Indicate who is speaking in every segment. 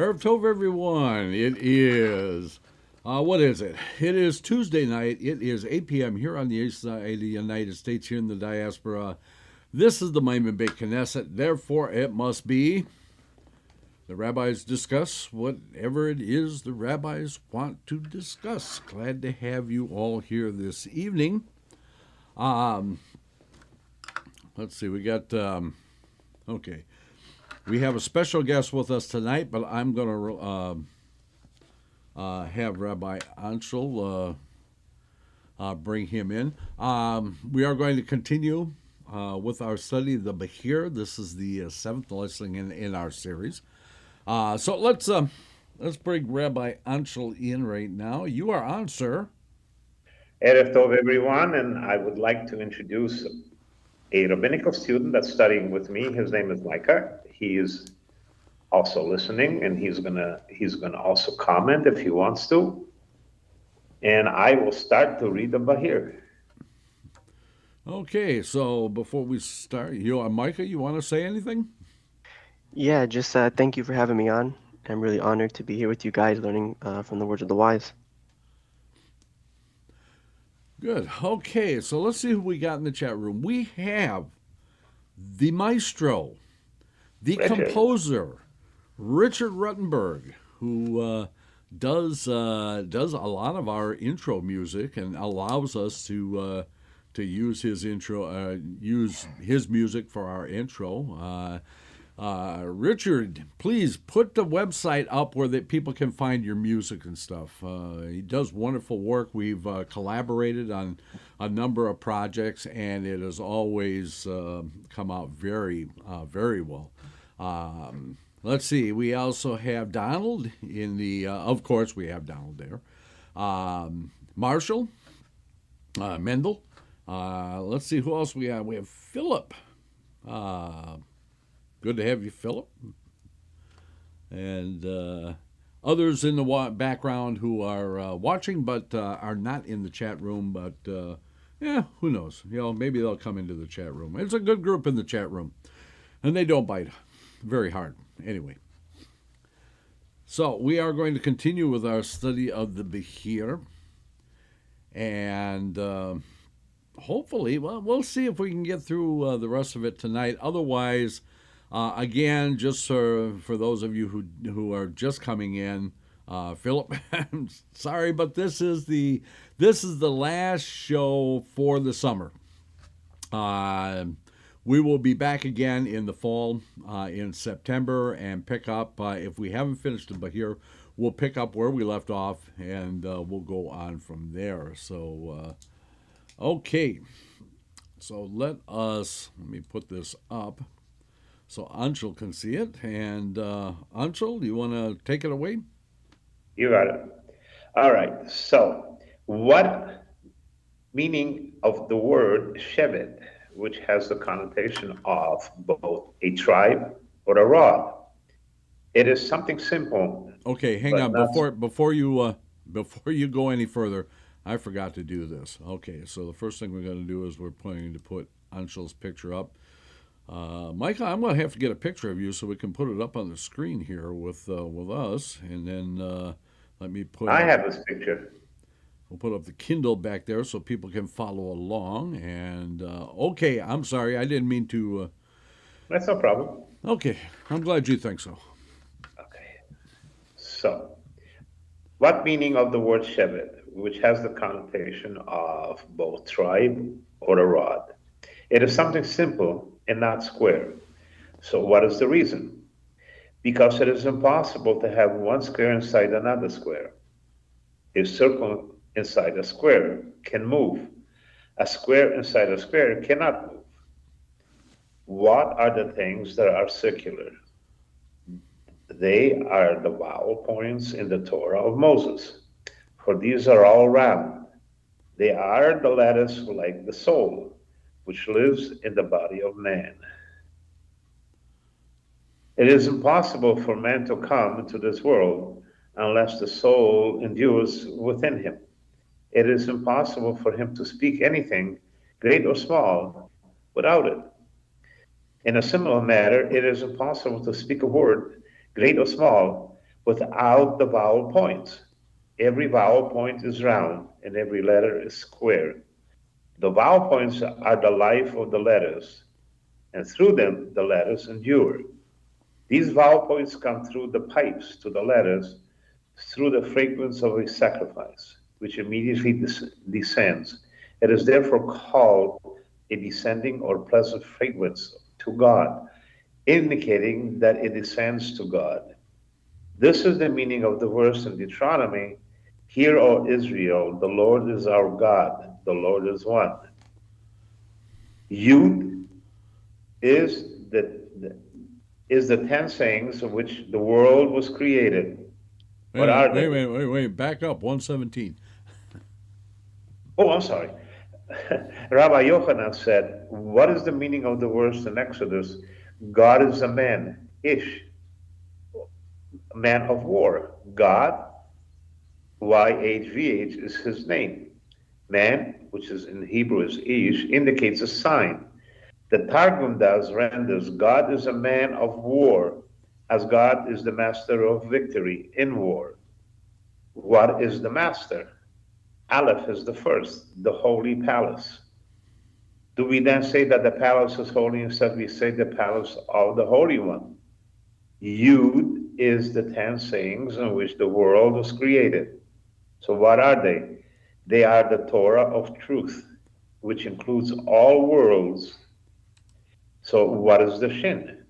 Speaker 1: Erev Tov, everyone. It is, what is it? It is Tuesday night. It is 8 p.m. here on the east side of the United States, here in the diaspora. This is the Maimon Beit Knesset. Therefore, it must be the Rabbis Discuss whatever it is the rabbis want to discuss. Glad to have you all here this evening. Let's see, we got, okay. We have a special guest with us tonight, but I'm going to have Rabbi Ancel bring him in. We are going to continue with our study of the Bahir. This is the seventh lesson in our series. So let's bring Rabbi Ancel in right now. You are on, sir.
Speaker 2: Erev Tov, everyone, and I would like to introduce a rabbinical student that's studying with me. His name is Micah. He is also listening, and he's gonna also comment if he wants to. And I will start to read the Bahir.
Speaker 1: Okay, so before we start, Micah, you want to say anything?
Speaker 3: Yeah, just thank you for having me on. I'm really honored to be here with you guys, learning from the words of the wise.
Speaker 1: Good. Okay, so let's see who we got in the chat room. We have the maestro, the composer, Richard Ruttenberg, who does a lot of our intro music and allows us to use his music for our intro. Richard, please put the website up where that people can find your music and stuff. He does wonderful work. We've collaborated on a number of projects, and it has always come out very, very well. Let's see. We also have Donald in the. Of course, we have Donald there. Marshall, Mendel. Let's see who else we have. We have Philip. Good to have you, Philip. And others in the background who are watching but are not in the chat room. But who knows? Maybe they'll come into the chat room. It's a good group in the chat room, and they don't bite very hard. Anyway, so we are going to continue with our study of the Bahir, and hopefully, well, we'll see if we can get through the rest of it tonight. Otherwise. Again, just for those of you who are just coming in, Philip, I'm sorry, but this is the last show for the summer. We will be back again in the fall, in September, and pick up. If we haven't finished the Bahir, we'll pick up where we left off, and we'll go on from there. So, okay. So let me put this up. So Ancel can see it. And Ancel, do you want to take it away?
Speaker 2: You got it. All right. So what meaning of the word Shevet, which has the connotation of both a tribe or a rod? It is something simple.
Speaker 1: Okay, hang on. Before you go any further, I forgot to do this. Okay, so the first thing we're going to do is we're planning to put Ancel's picture up. Micah, I'm going to have to get a picture of you so we can put it up on the screen here with us. And then let me put
Speaker 2: I have this picture.
Speaker 1: We'll put up the Kindle back there so people can follow along. And, okay, I'm sorry. I didn't mean to.
Speaker 2: That's no problem.
Speaker 1: Okay, I'm glad you think so.
Speaker 2: Okay. So, what meaning of the word Shevet, which has the connotation of both tribe or a rod? It is something simple and not square. So what is the reason? Because it is impossible to have one square inside another square. A circle inside a square can move. A square inside a square cannot move. What are the things that are circular? They are the vowel points in the Torah of Moses, for these are all round. They are the lattice like the soul, which lives in the body of man. It is impossible for man to come into this world unless the soul endures within him. It is impossible for him to speak anything, great or small, without it. In a similar manner, it is impossible to speak a word, great or small, without the vowel points. Every vowel point is round and every letter is square. The vowel points are the life of the letters, and through them the letters endure. These vowel points come through the pipes to the letters through the fragrance of a sacrifice, which immediately descends. It is therefore called a descending or pleasant fragrance to God, indicating that it descends to God. This is the meaning of the verse in Deuteronomy: Hear, O Israel, the Lord is our God, the Lord is one. Yud is the 10 sayings of which the world was created. What are they?
Speaker 1: Wait, back up, 117.
Speaker 2: Oh, I'm sorry. Rabbi Yochanan said, what is the meaning of the verse in Exodus? God is a man, Ish, man of war. God, YHVH, is his name. Man, which is in Hebrew is Ish, indicates a sign. The Targum renders God is a man of war, as God is the master of victory in war. What is the master? Aleph is the first, the holy palace. Do we then say that the palace is holy? Instead, we say the palace of the Holy One. Yud is the 10 sayings in which the world was created. So what are they? They are the Torah of truth, which includes all worlds. So what is the Shin?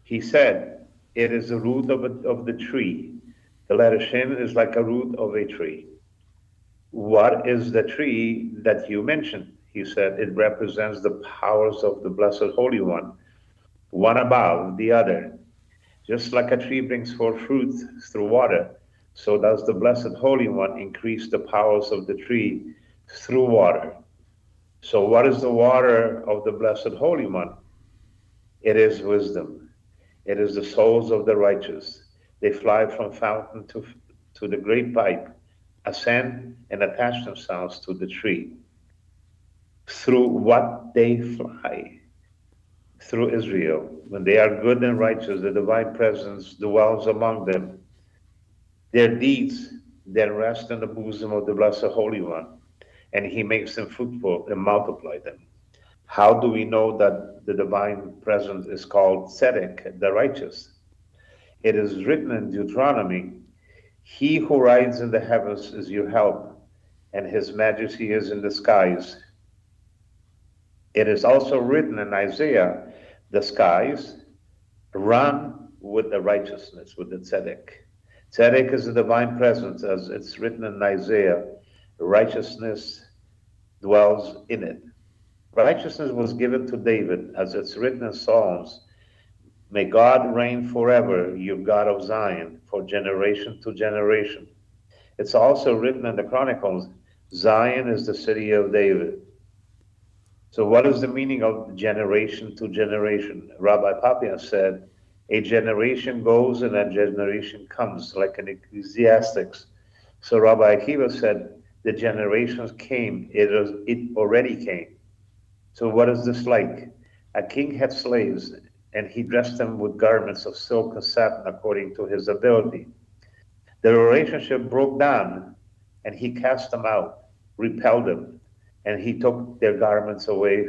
Speaker 2: He said, it is the root of the tree. The letter Shin is like a root of a tree. What is the tree that you mentioned? He said, it represents the powers of the Blessed Holy one above the other. Just like a tree brings forth fruit through water, so does the Blessed Holy One increase the powers of the tree through water. So what is the water of the Blessed Holy One? It is wisdom. It is the souls of the righteous. They fly from fountain to the great pipe, ascend and attach themselves to the tree. Through what they fly? Through Israel. When they are good and righteous, the divine presence dwells among them. Their deeds then rest in the bosom of the Blessed Holy One, and he makes them fruitful and multiply them. How do we know that the divine presence is called Tzedek, the righteous? It is written in Deuteronomy, he who rides in the heavens is your help, and his majesty is in the skies. It is also written in Isaiah, the skies run with the righteousness, with the tzedek. Tzedek is the divine presence, as it's written in Isaiah. Righteousness dwells in it. Righteousness was given to David, as it's written in Psalms. May God reign forever, you God of Zion, for generation to generation. It's also written in the Chronicles, Zion is the city of David. So what is the meaning of generation to generation? Rabbi Papian said, a generation goes and a generation comes, like in Ecclesiastics. So Rabbi Akiva said, the generations came, it already came. So what is this like? A king had slaves, and he dressed them with garments of silk and satin according to his ability. The relationship broke down, and he cast them out, repelled them, and he took their garments away.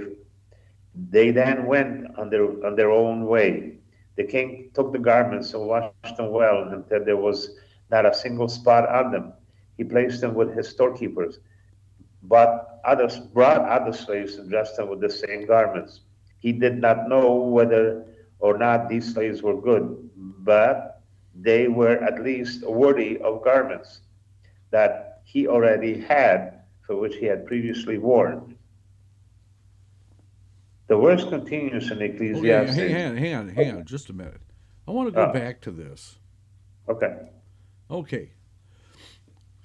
Speaker 2: They then went on their own way. The king took the garments and washed them well until there was not a single spot on them. He placed them with his storekeepers, but others brought other slaves and dressed them with the same garments. He did not know whether or not these slaves were good, but they were at least worthy of garments that he already had, for which he had previously worn. The verse continues in Ecclesiastes.
Speaker 1: Okay, hang on, just a minute. I want to go back to this.
Speaker 2: Okay.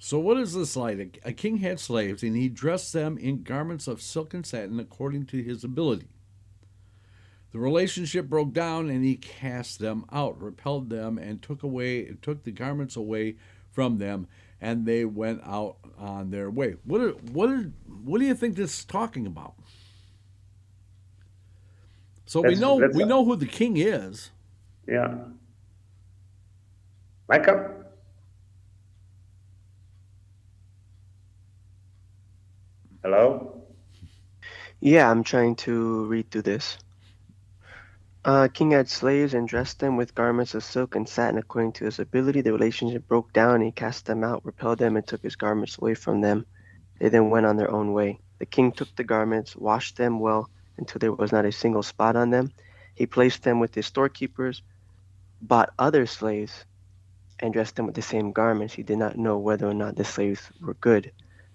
Speaker 1: So what is this like? A king had slaves, and he dressed them in garments of silk and satin according to his ability. The relationship broke down, and he cast them out, repelled them, and took the garments away from them, and they went out on their way. What do you think this is talking about? So we know who the king is.
Speaker 2: Yeah. Mic up. Hello?
Speaker 3: Yeah, I'm trying to read through this. King had slaves and dressed them with garments of silk and satin according to his ability. The relationship broke down, and he cast them out, repelled them, and took his garments away from them. They then went on their own way. The king took the garments, washed them well until there was not a single spot on them. He placed them with his storekeepers, bought other slaves, and dressed them with the same garments. He did not know whether or not the slaves were good,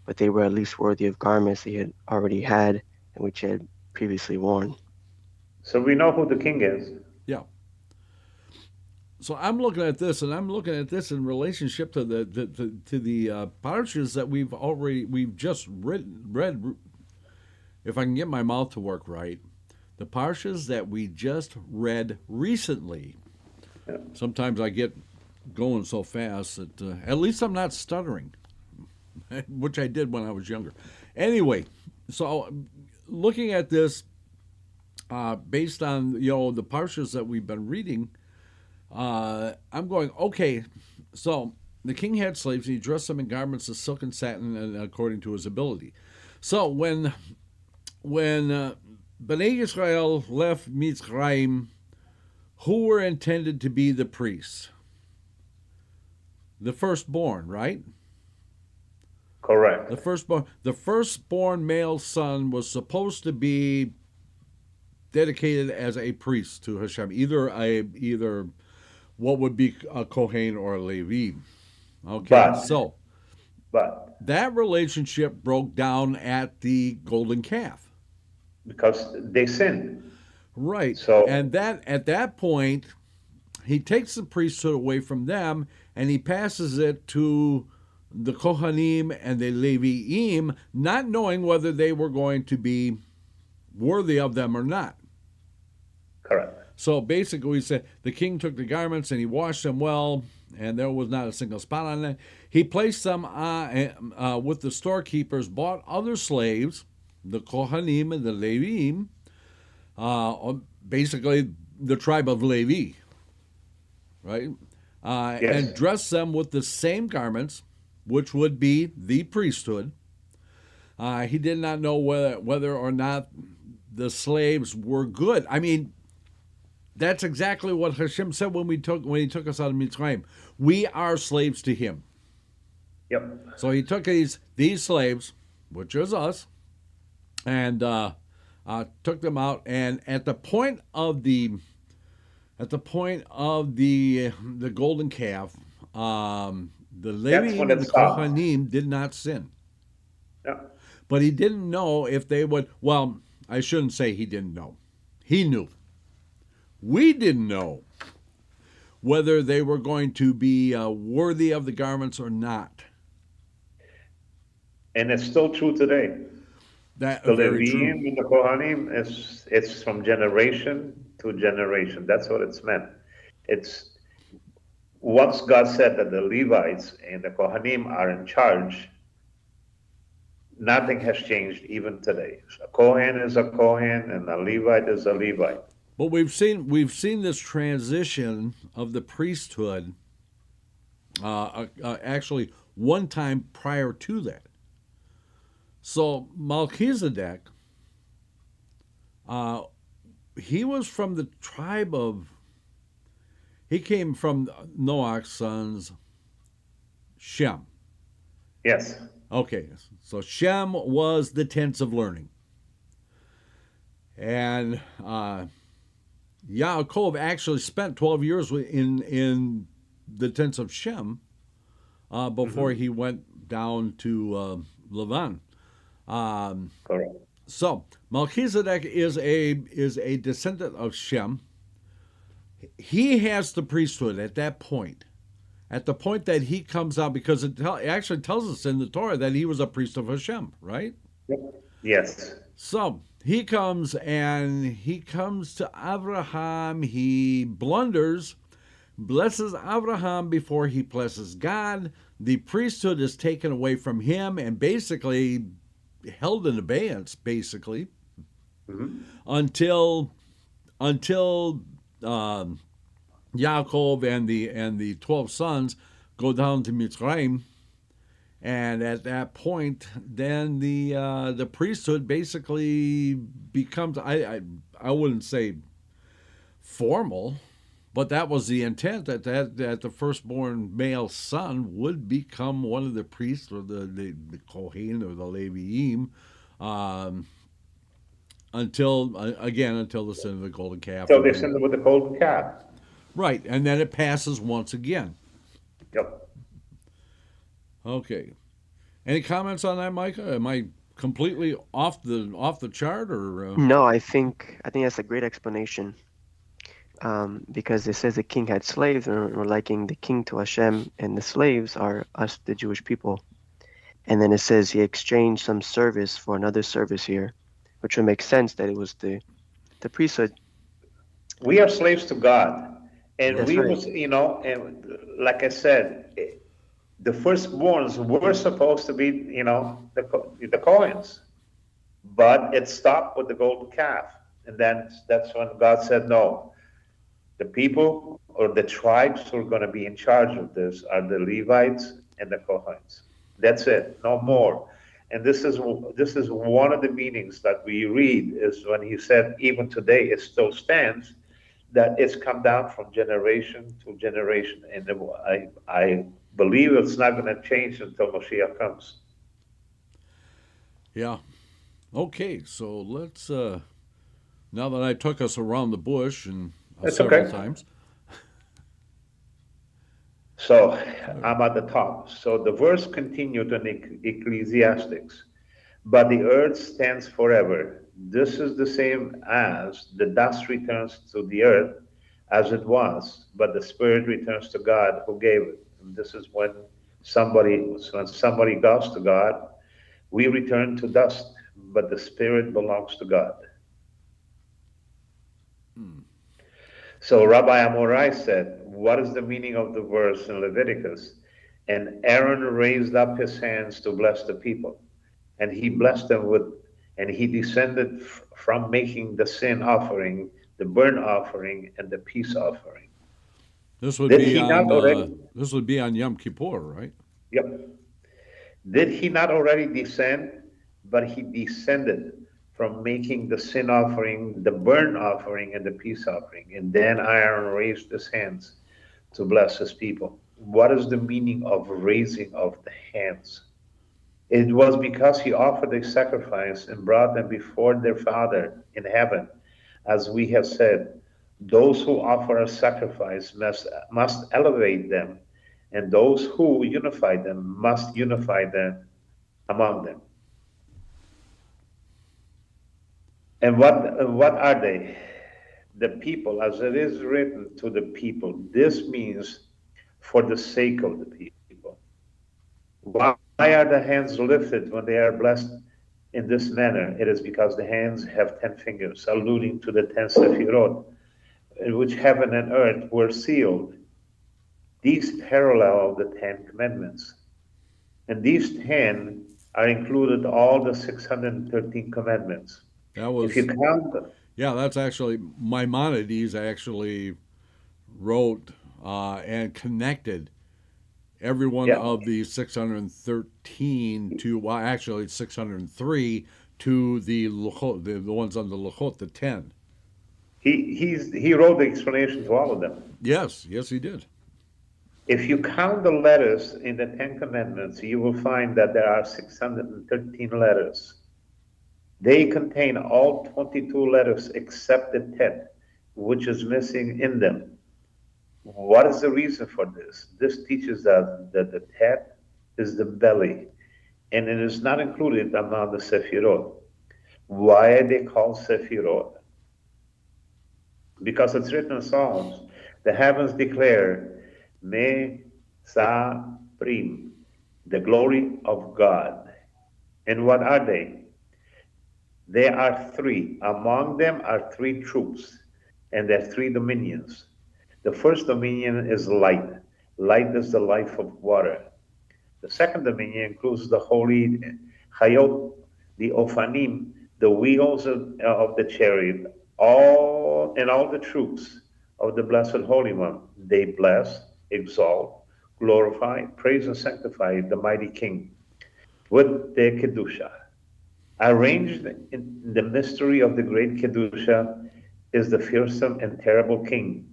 Speaker 3: but they were at least worthy of garments he had already had and which he had previously worn.
Speaker 2: So we know who the king is.
Speaker 1: Yeah. So I'm looking at this, and I'm looking at this in relationship to the parshas that we've just read. If I can get my mouth to work right, the parshas that we just read recently.
Speaker 2: Yeah.
Speaker 1: Sometimes I get going so fast that at least I'm not stuttering, which I did when I was younger. Anyway, so looking at this based on the parshas that we've been reading. I'm going, okay, so the king had slaves, and he dressed them in garments of silk and satin and according to his ability. So when Bnei Israel left Mitzrayim, who were intended to be the priests? The firstborn, right?
Speaker 2: Correct.
Speaker 1: The firstborn male son was supposed to be dedicated as a priest to Hashem, either what would be a Kohen or a Levi. Okay, but that relationship broke down at the golden calf.
Speaker 2: Because they sinned.
Speaker 1: Right.
Speaker 2: So,
Speaker 1: and that at that point, he takes the priesthood away from them and he passes it to the Kohanim and the Leviim, not knowing whether they were going to be worthy of them or not.
Speaker 2: Correct.
Speaker 1: So basically, we said the king took the garments and he washed them well, and there was not a single spot on them. He placed them with the storekeepers, bought other slaves, the Kohanim and the Leviim, basically the tribe of Levi, right?
Speaker 2: Yes.
Speaker 1: And dressed them with the same garments, which would be the priesthood. He did not know whether or not the slaves were good. I mean, that's exactly what Hashem said when he took us out of Mitzrayim. We are slaves to Him.
Speaker 2: Yep.
Speaker 1: So He took these slaves, which is us, and took them out. And at the point of the golden calf, the Leviim and the Kohanim did not sin.
Speaker 2: Yeah.
Speaker 1: But He didn't know if they would. Well, I shouldn't say He didn't know. He knew. We didn't know whether they were going to be worthy of the garments or not.
Speaker 2: And it's still true today. The Leviim and the Kohanim, it's from generation to generation. That's what it's meant. It's once God said that the Levites and the Kohanim are in charge, nothing has changed even today. A Kohen is a Kohen and a Levite is a Levite.
Speaker 1: But we've seen this transition of the priesthood actually one time prior to that. So Melchizedek, he was from the tribe of. He came from Noah's sons, Shem.
Speaker 2: Yes.
Speaker 1: Okay, so Shem was the tents of learning, and Yaakov actually spent 12 years in the tents of Shem before he went down to Lavan.
Speaker 2: Correct.
Speaker 1: So Melchizedek is a descendant of Shem. He has the priesthood at that point. At the point that he comes out, because it actually tells us in the Torah that he was a priest of Hashem, right?
Speaker 2: Yes.
Speaker 1: So he comes to Abraham. He blunders, blesses Abraham before he blesses God. The priesthood is taken away from him and basically held in abeyance, basically, until Yaakov and the 12 sons go down to Mitzrayim, and at that point, then the priesthood basically becomes I wouldn't say formal, but that was the intent that the firstborn male son would become one of the priests or the Kohen or the Leviim, um, until the sin of the golden calf.
Speaker 2: So they sinned with the golden calf.
Speaker 1: Right, and then it passes once again.
Speaker 2: Yep.
Speaker 1: Okay. Any comments on that, Micah? Am I completely off the chart, or?
Speaker 3: No, I think that's a great explanation. Because it says the king had slaves, and we're liking the king to Hashem, and the slaves are us, the Jewish people. And then it says he exchanged some service for another service here, which would make sense that it was the priesthood.
Speaker 2: We are slaves to God, and
Speaker 3: That's
Speaker 2: we
Speaker 3: right.
Speaker 2: was, and like I said, the firstborns were supposed to be, the Cohens, but it stopped with the golden calf, and then that's when God said no. The people or the tribes who are going to be in charge of this are the Levites and the Kohens. That's it, no more. And this is one of the meanings that we read is when he said, even today it still stands, that it's come down from generation to generation. And I believe it's not going to change until Moshiach comes.
Speaker 1: Yeah. Okay, so let's. Now that I took us around the bush and
Speaker 2: That's
Speaker 1: several
Speaker 2: okay.
Speaker 1: times.
Speaker 2: So I'm at the top. So the verse continued in Ecclesiastics. But the earth stands forever. This is the same as the dust returns to the earth as it was, but the spirit returns to God who gave it. And this is when somebody goes to God, we return to dust, but the spirit belongs to God. So Rabbi Amorai said, what is the meaning of the verse in Leviticus? And Aaron raised up his hands to bless the people. And he blessed them and he descended from making the sin offering, the burnt offering, and the peace offering.
Speaker 1: This would
Speaker 2: Did
Speaker 1: be
Speaker 2: he not already?
Speaker 1: this would be on Yom Kippur, right?
Speaker 2: Yep. Did he not already descend? But he descended from making the sin offering, the burnt offering, and the peace offering. And then Aaron raised his hands to bless his people. What is the meaning of raising of the hands? It was because he offered a sacrifice and brought them before their Father in heaven. As we have said, those who offer a sacrifice must elevate them, and those who unify them must unify them among them. And what are they? The people, as it is written to the people. This means for the sake of the people. Why are the hands lifted when they are blessed in this manner? It is because the hands have 10 fingers, alluding to the 10 Sephirot, in which heaven and earth were sealed. These parallel the 10 commandments. And these 10 are included all the 613 commandments.
Speaker 1: That was,
Speaker 2: if you count them.
Speaker 1: Yeah, that's actually, Maimonides actually wrote and connected every one of the 613 to, well, actually 603 to the Luchot, the ones on the Luchot, the 10.
Speaker 2: He wrote the explanation to all of them.
Speaker 1: Yes, he did.
Speaker 2: If you count the letters in the 10 Commandments, you will find that there are 613 letters. They contain all 22 letters except the 10, which is missing in them. What is the reason for this? This teaches us that the 10 is the belly, and it is not included among the Sephirot. Why are they called Sephirot? Because it's written in Psalms, the heavens declare, Me Sa Prim, the glory of God. And what are they? They are three. Among them are three troops, and there are three dominions. The first dominion is light. Light is the life of water. The second dominion includes the holy Chayot, the Ophanim, the wheels of the chariot, all the troops of the Blessed Holy One. they bless, exalt, glorify, praise, and sanctify the mighty King with their Kedusha. Arranged in the mystery of the great Kedusha is the fearsome and terrible King,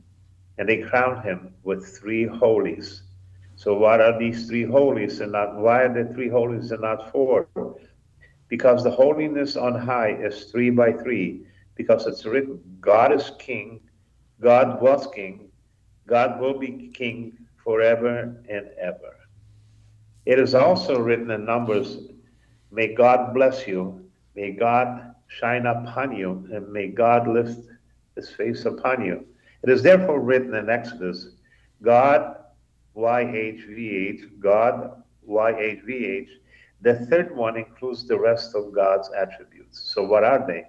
Speaker 2: and they crown him with three holies. So, what are these three holies, and not why are the three holies and not four? Because the holiness on high is three by three, because it's written, God is king, God was king, God will be king forever and ever. It is also written in Numbers, may God bless you, may God shine upon you, and may God lift his face upon you. It is therefore written in Exodus, God, YHVH, God, YHVH. The third one includes the rest of God's attributes. So what are they?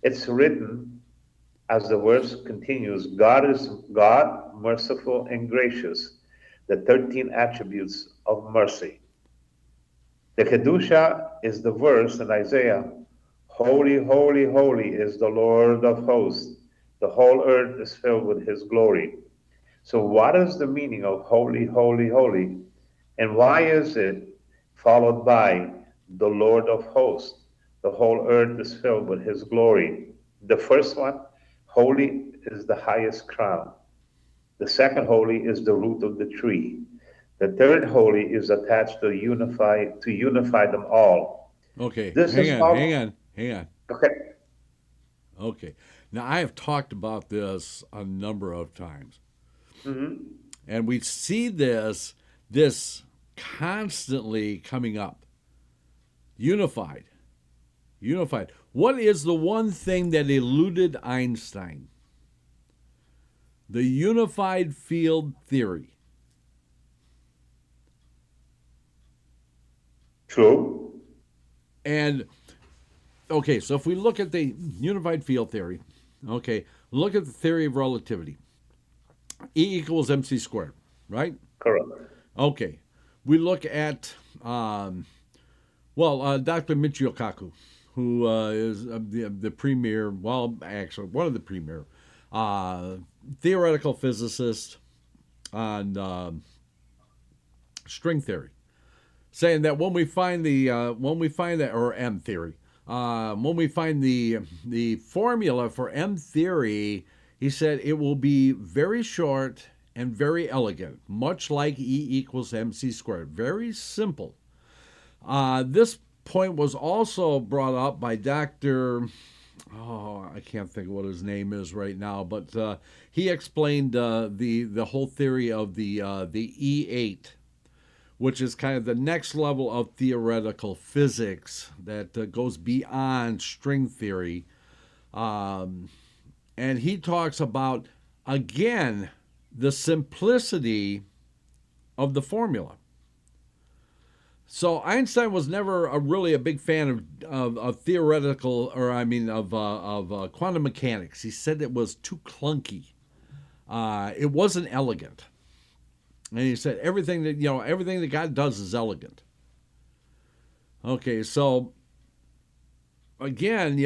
Speaker 2: It's written, as the verse continues, God is God, merciful and gracious, the 13 attributes of mercy. The Kedusha is the verse in Isaiah, holy, holy, holy is the Lord of hosts. The whole earth is filled with his glory. So what is the meaning of holy, holy, holy? And why is it followed by the Lord of hosts? The whole earth is filled with his glory. The first one, holy, is the highest crown. The second holy is the root of the tree. The third holy is attached to unify them all.
Speaker 1: Okay,
Speaker 2: This is
Speaker 1: hang on.
Speaker 2: Okay.
Speaker 1: Okay. Now, I have talked about this a number of times.
Speaker 2: Mm-hmm.
Speaker 1: And we see this constantly coming up. Unified. What is the one thing that eluded Einstein? The unified field theory.
Speaker 2: True.
Speaker 1: And, okay, so if we look at the unified field theory, okay, look at the theory of relativity. E equals mc squared, right?
Speaker 2: Correct.
Speaker 1: Okay. We look at, Dr. Michio Kaku, who is the premier, well, actually, one of the premier theoretical physicists on string theory, saying that when we find or M theory, when we find the formula for M theory, he said it will be very short and very elegant, much like E equals mc squared. Very simple. This point was also brought up by Dr. I can't think of what his name is right now, but he explained the whole theory of the E8, which is kind of the next level of theoretical physics that goes beyond string theory. And he talks about, again, the simplicity of the formula. So Einstein was never really a big fan of theoretical, or I mean of quantum mechanics. He said it was too clunky. It wasn't elegant. And he said everything that God does is elegant. Okay, so again,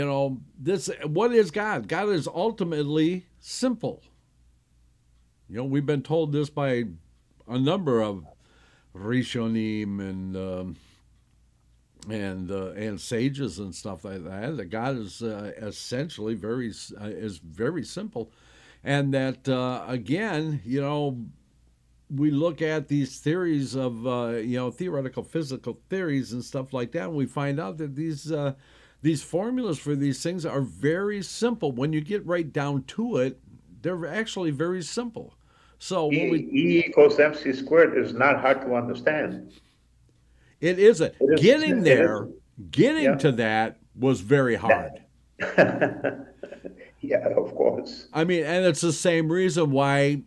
Speaker 1: what is God? God is ultimately simple. We've been told this by a number of Rishonim and sages and stuff like that. That God is essentially very simple, and that again, we look at these theories of theoretical physical theories and stuff like that, and we find out that these formulas for these things are very simple. When you get right down to it, they're actually very simple. So
Speaker 2: E equals mc squared is not hard to understand.
Speaker 1: It isn't. Getting
Speaker 2: Yeah.
Speaker 1: to that was very hard.
Speaker 2: Yeah, of course.
Speaker 1: I mean, and it's the same reason why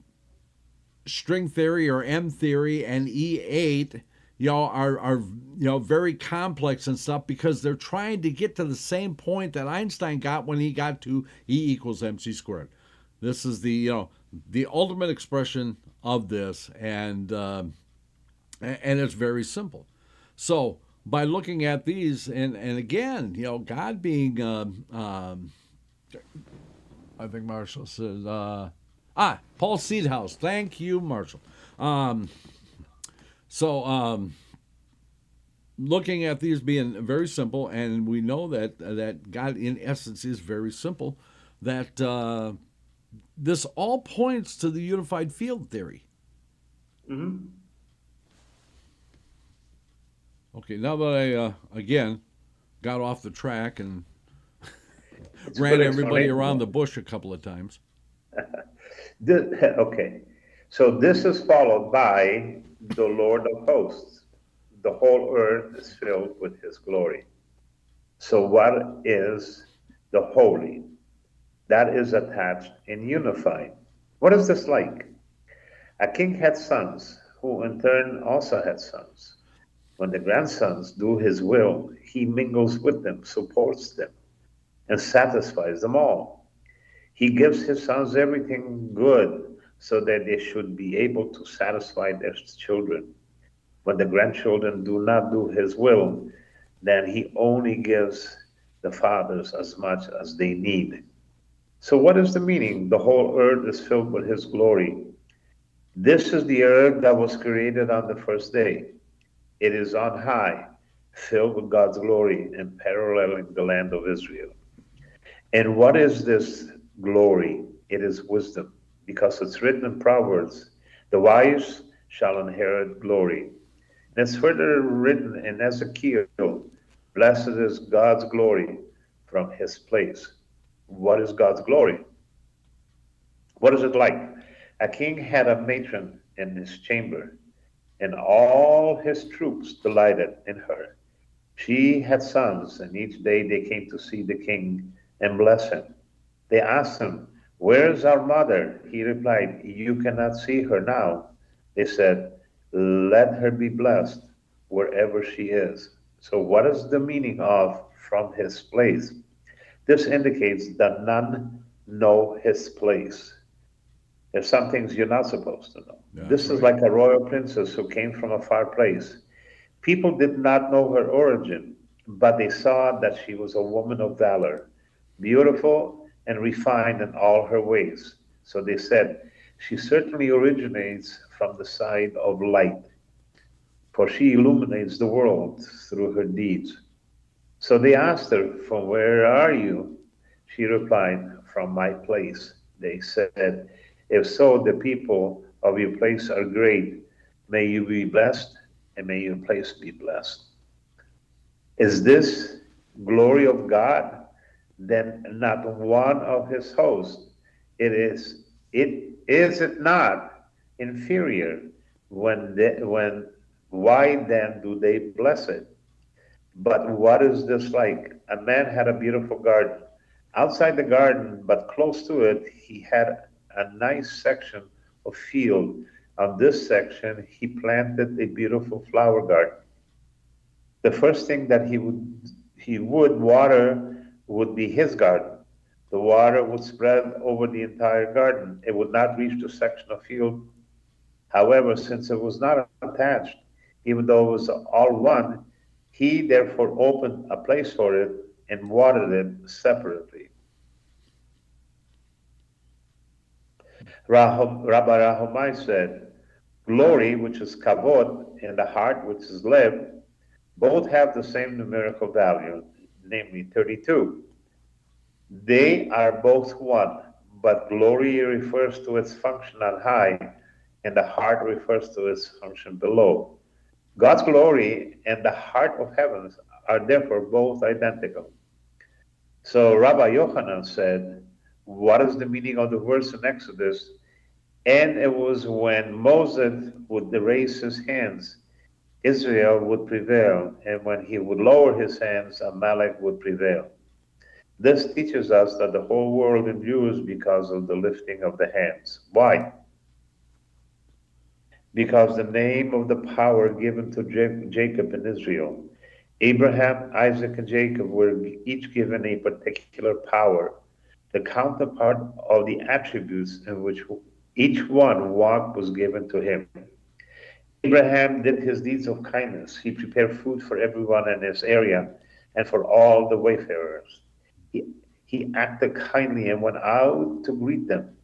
Speaker 1: string theory or M theory and E8, are very complex and stuff, because they're trying to get to the same point that Einstein got when he got to E equals mc squared. This is the ultimate expression of this, and it's very simple. So by looking at these, and again, God being, I think Marshall says, Paul Seedhouse. Thank you, Marshall. So, looking at these being very simple, and we know that God, in essence, is very simple, that this all points to the unified field theory.
Speaker 2: Mm-hmm.
Speaker 1: Okay, now that I, again, got off the track and
Speaker 2: It's
Speaker 1: ran
Speaker 2: good
Speaker 1: everybody around
Speaker 2: explanation.
Speaker 1: the bush a couple of times.
Speaker 2: Okay, so this is followed by the Lord of hosts. The whole earth is filled with his glory. So, what is the holy? That is attached and unified. What is this like? A king had sons, who in turn also had sons. When the grandsons do his will, he mingles with them, supports them, and satisfies them all. He gives his sons everything good so that they should be able to satisfy their children. When the grandchildren do not do his will, then he only gives the fathers as much as they need. So, what is the meaning? The whole earth is filled with his glory. This is the earth that was created on the first day. It is on high, filled with God's glory and paralleling the land of Israel. And what is this glory? It is wisdom, because it's written in Proverbs, the wise shall inherit glory. And it's further written in Ezekiel, blessed is God's glory from his place. What is God's glory? What is it like? A king had a matron in his chamber, and all his troops delighted in her. She had sons, and each day they came to see the king and bless him. They asked him, where is our mother? He replied, you cannot see her now. They said, let her be blessed wherever she is. So, what is the meaning of from his place? This indicates that none know his place. There's some things you're not supposed to know.
Speaker 1: That's
Speaker 2: This is
Speaker 1: right.
Speaker 2: like a royal princess who came from a far place. People did not know her origin, but they saw that she was a woman of valor, beautiful and refined in all her ways. So they said, she certainly originates from the side of light, for she illuminates the world through her deeds. So they asked her, from where are you? She replied, from my place. They said, if so, the people of your place are great. May you be blessed, and may your place be blessed. Is this glory of God? Then not one of his hosts. Is it not inferior? When why then do they bless it? But what is this like? A man had a beautiful garden. Outside the garden, but close to it, he had a nice section of field. On this section, he planted a beautiful flower garden. The first thing that he would water would be his garden. The water would spread over the entire garden. It would not reach the section of field. However, since it was not attached, even though it was all one, he therefore opened a place for it and watered it separately. Rabbi Rahomai said, glory, which is kavod, and the heart, which is lev, both have the same numerical value, namely 32. They are both one, but glory refers to its function on high, and the heart refers to its function below. God's glory and the heart of heavens are therefore both identical. So Rabbi Yochanan said, what is the meaning of the verse in Exodus? And it was when Moses would raise his hands, Israel would prevail, and when he would lower his hands, Amalek would prevail. This teaches us that the whole world endures because of the lifting of the hands. Why? Because the name of the power given to Jacob and Israel, Abraham, Isaac, and Jacob were each given a particular power, the counterpart of the attributes in which each one walked was given to him. Abraham did his deeds of kindness. He prepared food for everyone in his area and for all the wayfarers. He acted kindly and went out to greet them.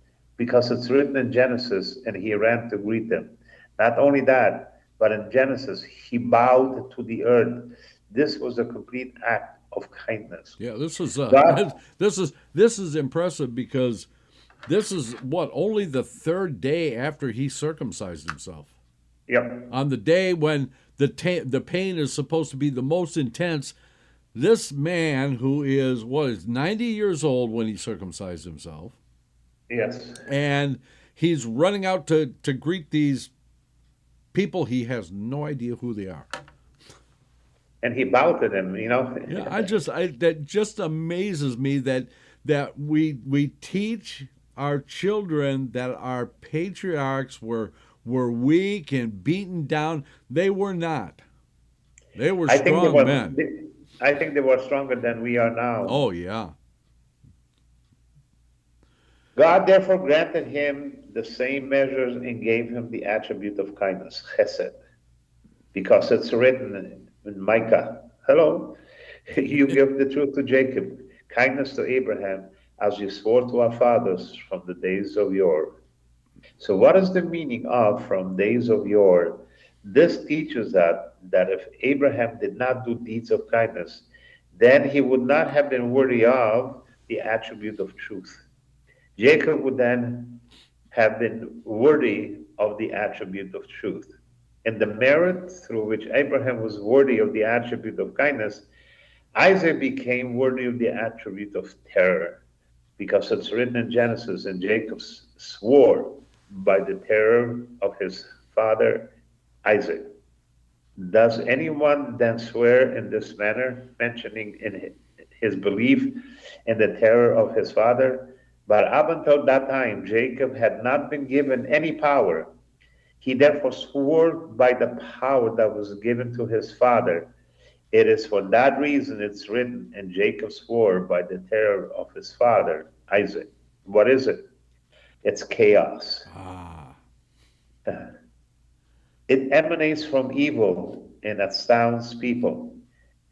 Speaker 2: because it's written in Genesis, and he ran to greet them. Not only that, but in Genesis, he bowed to the earth. This was a complete act of kindness.
Speaker 1: Yeah, this is
Speaker 2: God,
Speaker 1: this is impressive because this is what only the third day after he circumcised himself.
Speaker 2: yep,
Speaker 1: On the day when the pain is supposed to be the most intense, this man who is what is 90 years old when he circumcised himself,
Speaker 2: yes.
Speaker 1: and he's running out to greet these people he has no idea who they are.
Speaker 2: And he bowed to them,
Speaker 1: Yeah, that just amazes me that we teach our children that our patriarchs were weak and beaten down. They were not. They were
Speaker 2: I think they
Speaker 1: strong
Speaker 2: were,
Speaker 1: men.
Speaker 2: I think they were stronger than we are now.
Speaker 1: Oh yeah.
Speaker 2: God therefore granted him the same measures and gave him the attribute of kindness, chesed, because it's written in Micah, hello, you give the truth to Jacob, kindness to Abraham, as you swore to our fathers from the days of yore. So what is the meaning of from days of yore? This teaches that if Abraham did not do deeds of kindness, then he would not have been worthy of the attribute of truth. Jacob would then have been worthy of the attribute of truth. And the merit through which Abraham was worthy of the attribute of kindness, Isaac became worthy of the attribute of terror, because it's written in Genesis, and Jacob swore by the terror of his father Isaac. Does anyone then swear in this manner, mentioning in his belief in the terror of his father? But up until that time, Jacob had not been given any power. He therefore swore by the power that was given to his father. It is for that reason it's written, and Jacob swore by the terror of his father, Isaac. What is it? It's chaos.
Speaker 1: Ah.
Speaker 2: It emanates from evil and astounds people.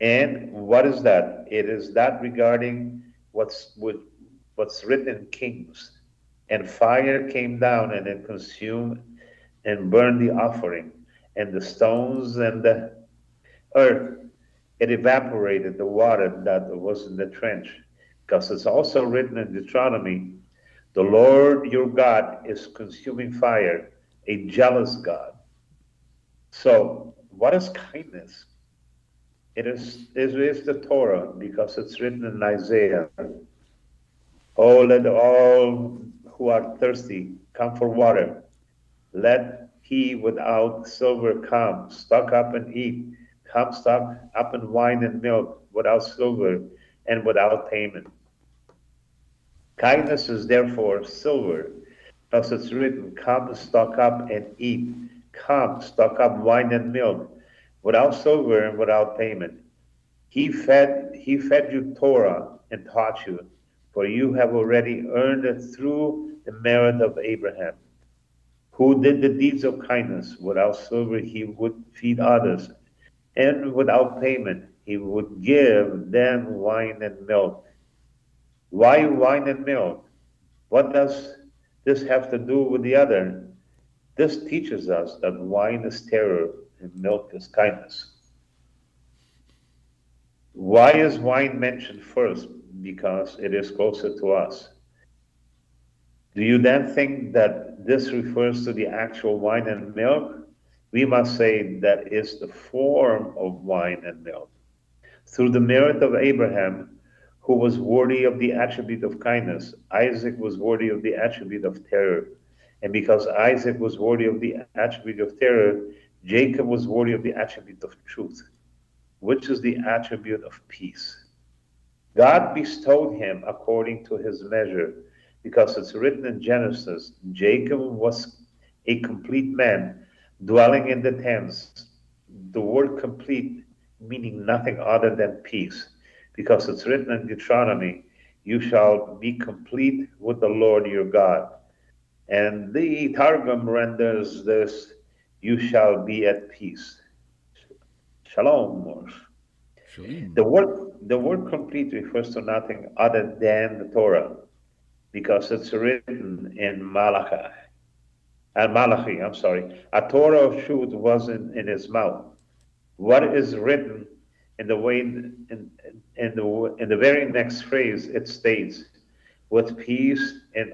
Speaker 2: And what is that? It is that regarding what's written in Kings. And fire came down and it consumed and burned the offering, and the stones and the earth. It evaporated the water that was in the trench. Because it's also written in Deuteronomy, the Lord your God is consuming fire, a jealous God. So, what is kindness? It is the Torah, because it's written in Isaiah. Oh, let all who are thirsty come for water. Let he without silver come, stock up and eat. Come, stock up in wine and milk, without silver and without payment. Kindness is therefore silver, thus it's written, come, stock up and eat. Come, stock up wine and milk, without silver and without payment. He fed you Torah and taught you, for you have already earned it through the merit of Abraham, who did the deeds of kindness. Without silver he would feed others, and without payment he would give them wine and milk. Why wine and milk? What does this have to do with the other? This teaches us that wine is terror and milk is kindness. Why is wine mentioned first? Because it is closer to us. Do you then think that this refers to the actual wine and milk? We must say that is the form of wine and milk. Through the merit of Abraham, who was worthy of the attribute of kindness, Isaac was worthy of the attribute of terror. And because Isaac was worthy of the attribute of terror, Jacob was worthy of the attribute of truth, which is the attribute of peace. God bestowed him according to his measure, because it's written in Genesis, Jacob was a complete man, dwelling in the tents. The word complete meaning nothing other than peace, because it's written in Deuteronomy, you shall be complete with the Lord your God. And the Targum renders this, you shall be at peace. Shalom.
Speaker 1: Shalom.
Speaker 2: The word complete refers to nothing other than the Torah. because it's written in Malachi, I'm sorry. A Torah of truth wasn't in his mouth. What is written in the way in the very next phrase it states, with peace and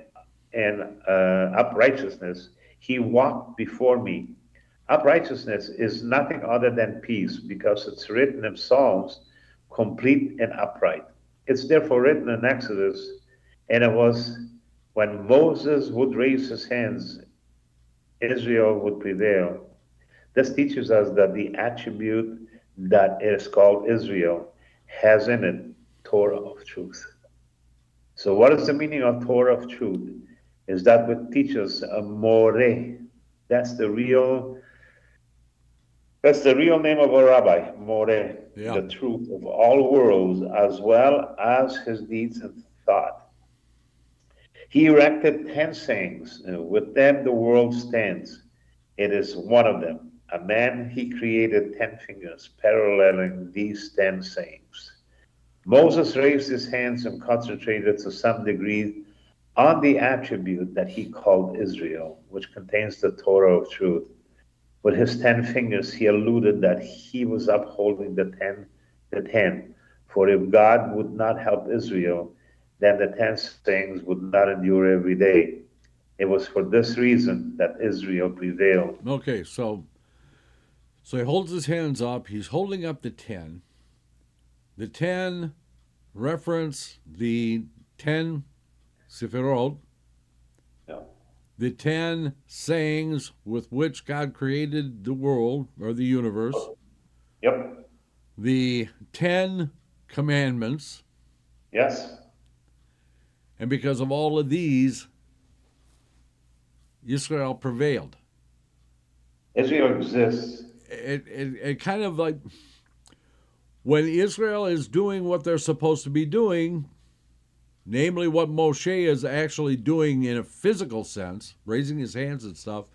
Speaker 2: uprightness, he walked before me. Uprightness is nothing other than peace because it's written in Psalms, complete and upright. It's therefore written in Exodus, and it was when Moses would raise his hands, Israel would prevail. This teaches us that the attribute that is called Israel has in it Torah of truth. So, what is the meaning of Torah of truth? Is that what teaches a more? That's the real. That's the real name of a rabbi, more,
Speaker 1: Yeah.
Speaker 2: the truth of all worlds, as well as his deeds and thought. He erected 10 sayings. With them the world stands. It is one of them. A man, he created 10 fingers, paralleling these 10 sayings. Moses raised his hands and concentrated to some degree on the attribute that he called Israel, which contains the Torah of truth. With his 10 fingers, he alluded that he was upholding the 10. For if God would not help Israel, then the 10 sayings would not endure every day. It was for this reason that Israel prevailed.
Speaker 1: Okay, so he holds his hands up. He's holding up the 10. The 10 reference the 10 Sefirot,
Speaker 2: Yeah.
Speaker 1: the 10 sayings with which God created the world or the universe,
Speaker 2: Yep.
Speaker 1: the 10 commandments,
Speaker 2: Yes.
Speaker 1: and because of all of these, Israel prevailed.
Speaker 2: Israel exists.
Speaker 1: It kind of like when Israel is doing what they're supposed to be doing, namely what Moshe is actually doing in a physical sense, raising his hands and stuff,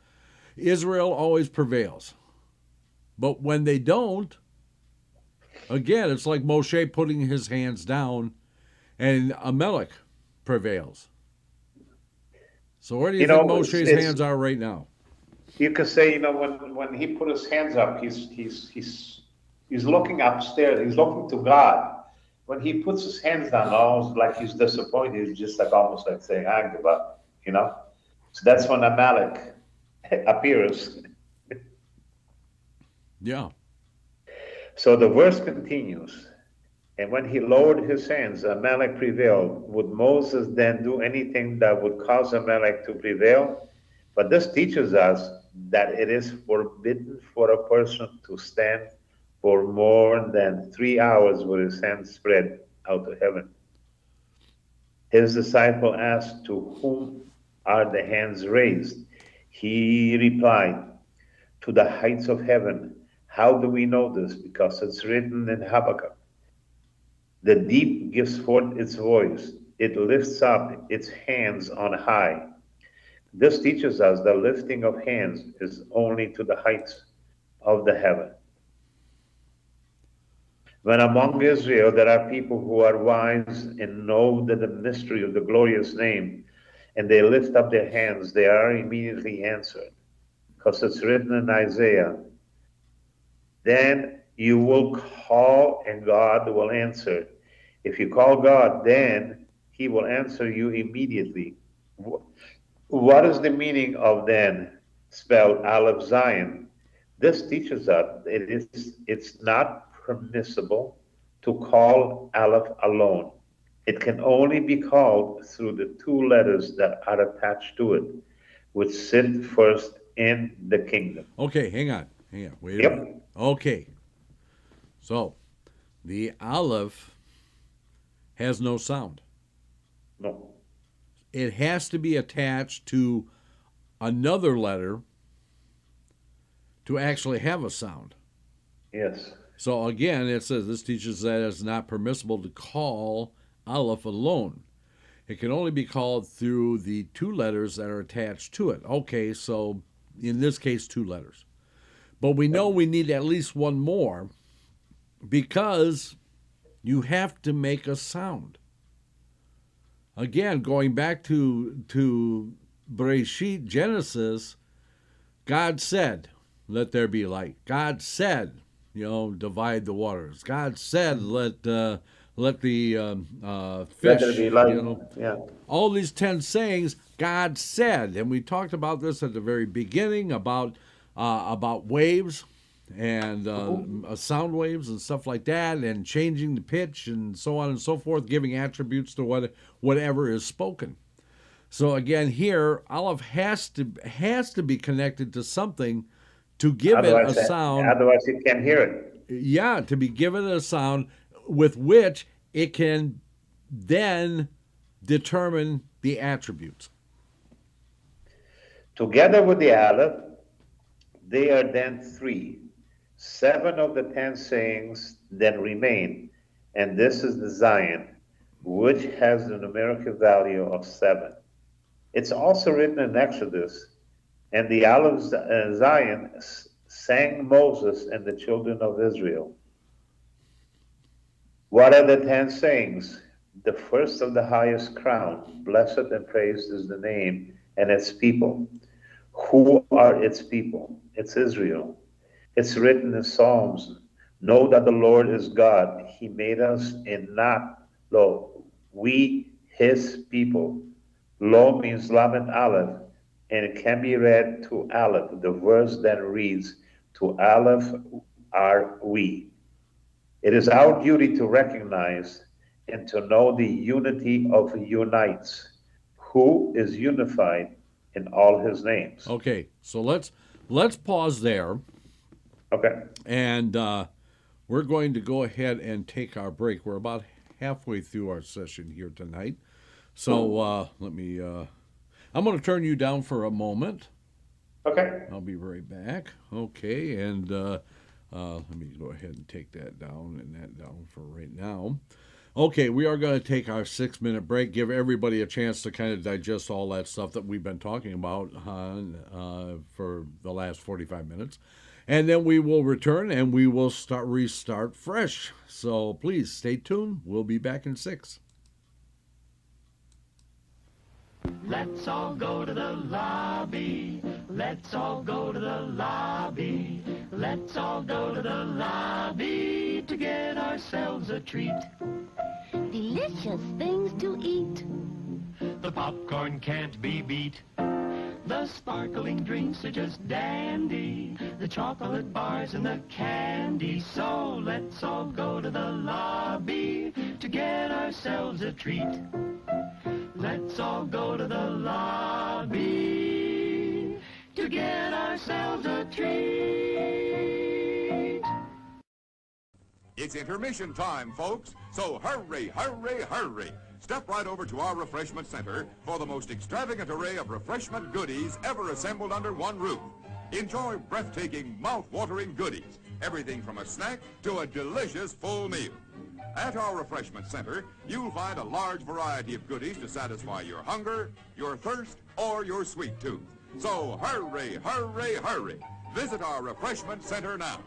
Speaker 1: Israel always prevails. But when they don't, again, it's like Moshe putting his hands down and Amalek prevails. So where do you think Moshe's hands are right now?
Speaker 2: You could say, when he put his hands up, he's looking upstairs. He's looking to God. When he puts his hands down, almost like he's disappointed. He's just like almost like saying, "I give up." So that's when Amalek appears.
Speaker 1: Yeah.
Speaker 2: So the verse continues. And when he lowered his hands, Amalek prevailed. Would Moses then do anything that would cause Amalek to prevail? But this teaches us that it is forbidden for a person to stand for more than 3 hours with his hands spread out to heaven. His disciple asked, "To whom are the hands raised?" He replied, "To the heights of heaven." How do we know this? Because it's written in Habakkuk. The deep gives forth its voice. It lifts up its hands on high. This teaches us the lifting of hands is only to the heights of the heaven. When among Israel there are people who are wise and know the mystery of the glorious name, and they lift up their hands, they are immediately answered. Because it's written in Isaiah, then you will call and God will answer. If you call God, then he will answer you immediately. What is the meaning of then, spelled Aleph Zion? This teaches us it's not permissible to call Aleph alone. It can only be called through the two letters that are attached to it, which sit first in the kingdom.
Speaker 1: Okay, hang on. Wait a minute. Okay. So, the Aleph has no sound.
Speaker 2: No.
Speaker 1: It has to be attached to another letter to actually have a sound.
Speaker 2: Yes.
Speaker 1: So again, it says this teaches that it's not permissible to call Aleph alone. It can only be called through the two letters that are attached to it. Okay, so in this case, two letters. But we know we need at least one more because you have to make a sound. again, going back to Bereshit, Genesis, God said, "Let there be light." God said, divide the waters. God said, let the
Speaker 2: Let there
Speaker 1: fish,
Speaker 2: be light. Yeah.
Speaker 1: all these 10 sayings, God said. And we talked about this at the very beginning about waves and sound waves and stuff like that, and changing the pitch and so on and so forth, giving attributes to whatever is spoken. So again, here, Aleph has to be connected to something to give it a sound.
Speaker 2: Otherwise, you can't hear it.
Speaker 1: Yeah, to be given a sound with which it can then determine the attributes.
Speaker 2: Together with the Aleph, they are then 3. 7 of the 10 sayings then remain, and this is the Zion, which has the numerical value of 7. It's also written in Exodus, and the Aleph Zion sang Moses and the children of Israel. What are the 10 sayings? The first of the highest crown, blessed and praised is the name, and its people. Who are its people? It's Israel. It's written in Psalms, know that the Lord is God. He made us in not lo. We, his people. Lo means Lamed Aleph, and it can be read to Aleph. The verse then reads, to Aleph are we. It is our duty to recognize and to know the unity of unites, who is unified in all his names.
Speaker 1: Okay, so let's pause there.
Speaker 2: Okay.
Speaker 1: And we're going to go ahead and take our break. We're about halfway through our session here tonight. So let me, I'm going to turn you down for a moment.
Speaker 2: Okay.
Speaker 1: I'll be right back. Okay, and let me go ahead and take that down and that down for right now. Okay, we are going to take our 6-minute break, give everybody a chance to kind of digest all that stuff that we've been talking about for the last 45 minutes. And then we will return and we will restart fresh. So please stay tuned. We'll be back in 6.
Speaker 4: Let's all go to the lobby. Let's all go to the lobby. Let's all go to the lobby to get ourselves a treat.
Speaker 5: Delicious things to eat.
Speaker 4: The popcorn can't be beat. The sparkling drinks are just dandy. The chocolate bars and the candy. So let's all go to the lobby to get ourselves a treat. Let's all go to the lobby to get ourselves a treat.
Speaker 6: It's intermission time, folks, so hurry, hurry, hurry. Step right over to our refreshment center for the most extravagant array of refreshment goodies ever assembled under one roof. Enjoy breathtaking, mouth-watering goodies, everything from a snack to a delicious full meal. At our refreshment center, you'll find a large variety of goodies to satisfy your hunger, your thirst, or your sweet tooth. So hurry, hurry, hurry. Visit our refreshment center now.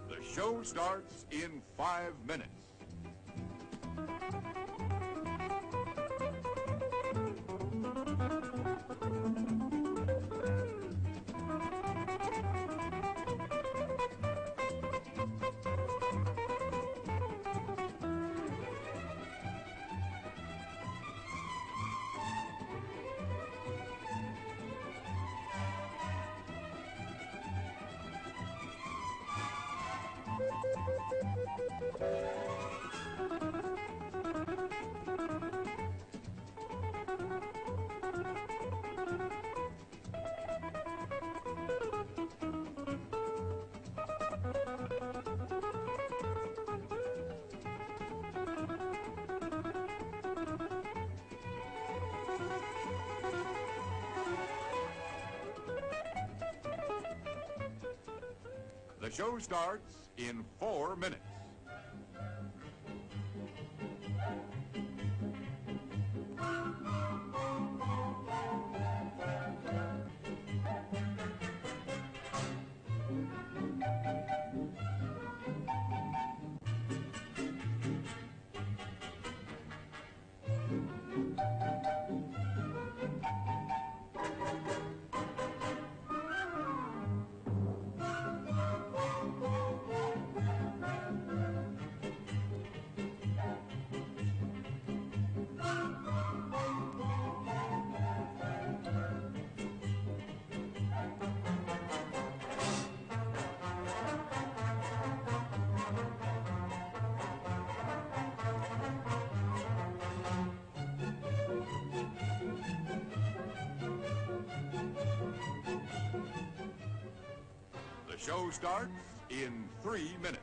Speaker 6: The show starts in 5 minutes. The show starts in 4 minutes. The show starts in 3 minutes.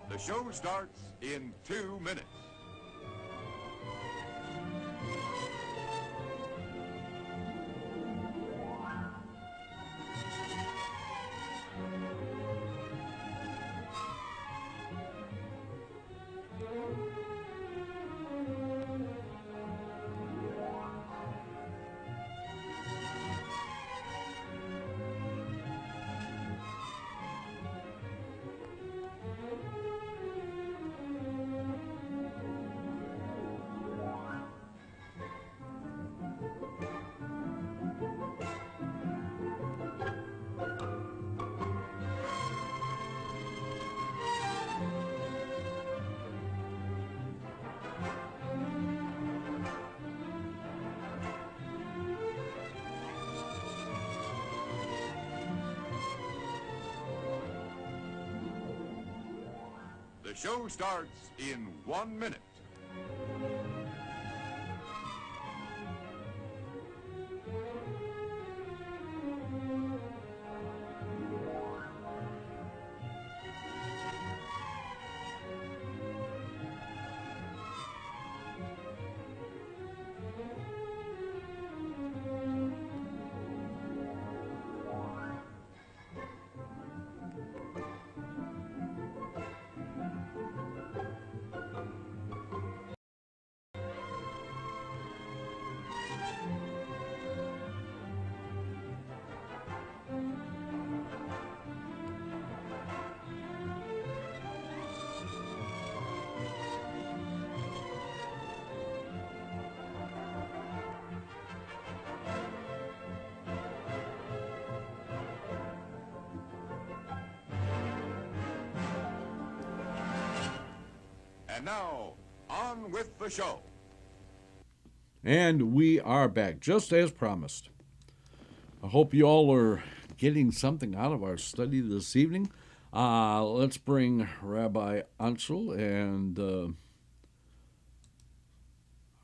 Speaker 6: The show starts in 2 minutes. The show starts in 1 minute. And now, on with the show.
Speaker 1: And we are back, just as promised. I hope you all are getting something out of our study this evening. Let's bring Rabbi Ancel and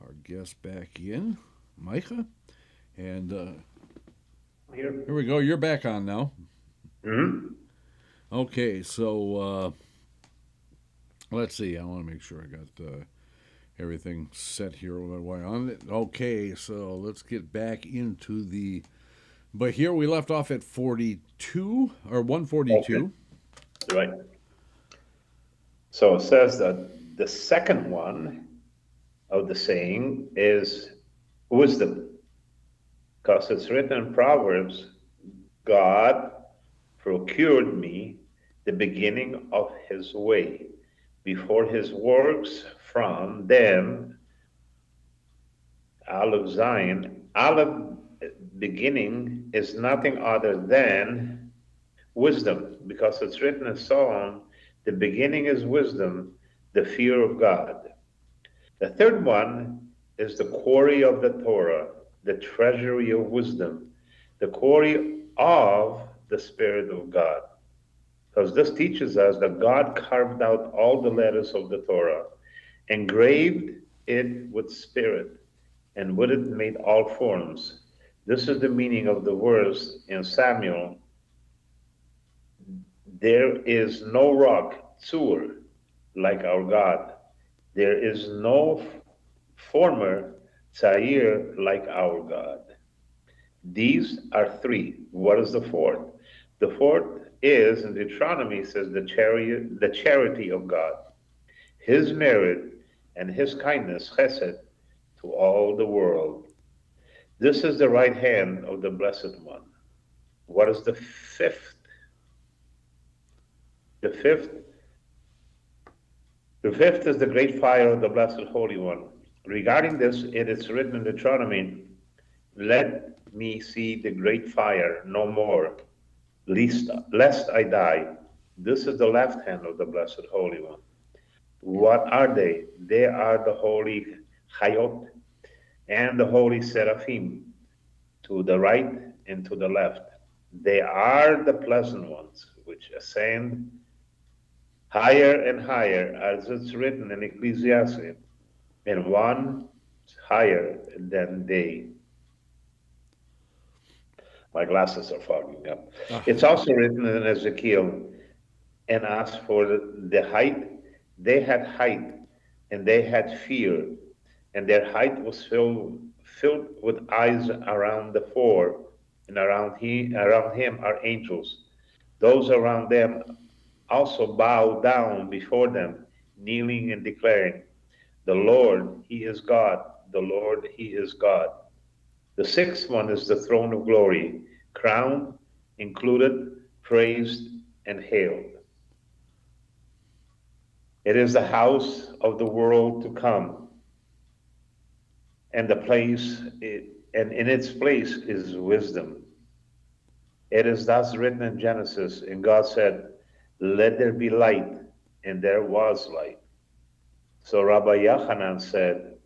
Speaker 1: our guest back in, Micah. And
Speaker 2: Here.
Speaker 1: here we go. You're back on now.
Speaker 2: Mm-hmm.
Speaker 1: Okay, so let's see. I want to make sure I got everything set here while I'm on it. Okay, so let's get back into the Bahir. We left off at 42 or 142.
Speaker 2: Okay. Right. So it says that the second one of the saying is wisdom, because it's written in Proverbs, God procured me the beginning of his way, before his works from them, Aleph Zion. Aleph beginning is nothing other than wisdom, because it's written in Psalm, the beginning is wisdom, the fear of God. The third one is the quarry of the Torah, the treasury of wisdom, the quarry of the Spirit of God. Because this teaches us that God carved out all the letters of the Torah, engraved it with spirit, and with it made all forms. This is the meaning of the verse in Samuel. There is no rock, tzur, like our God. There is no former, tzair, like our God. These are three. What is the fourth? The fourth is, in Deuteronomy, says the charity of God, his merit and his kindness, chesed, to all the world. This is the right hand of the Blessed One. What is the fifth? The fifth is the great fire of the Blessed Holy One. Regarding this, it is written in Deuteronomy, let me see the great fire no more, lest I die. This is the left hand of the Blessed Holy One. What are they? They are the holy Chayot and the holy Seraphim, to the right and to the left. They are the pleasant ones, which ascend higher and higher, as it's written in Ecclesiastes, and one higher than they. My glasses are fogging up. It's also written in Ezekiel, and as for the height, they had height, and they had fear, and their height was filled with eyes around the four, and around him are angels. Those around them also bow down before them, kneeling and declaring, the Lord, he is God, the Lord, he is God. The sixth one is the throne of glory, crowned, included, praised, and hailed. It is the house of the world to come, and in its place is wisdom. It is thus written in Genesis, and God said, let there be light, and there was light. So Rabbi Yochanan said,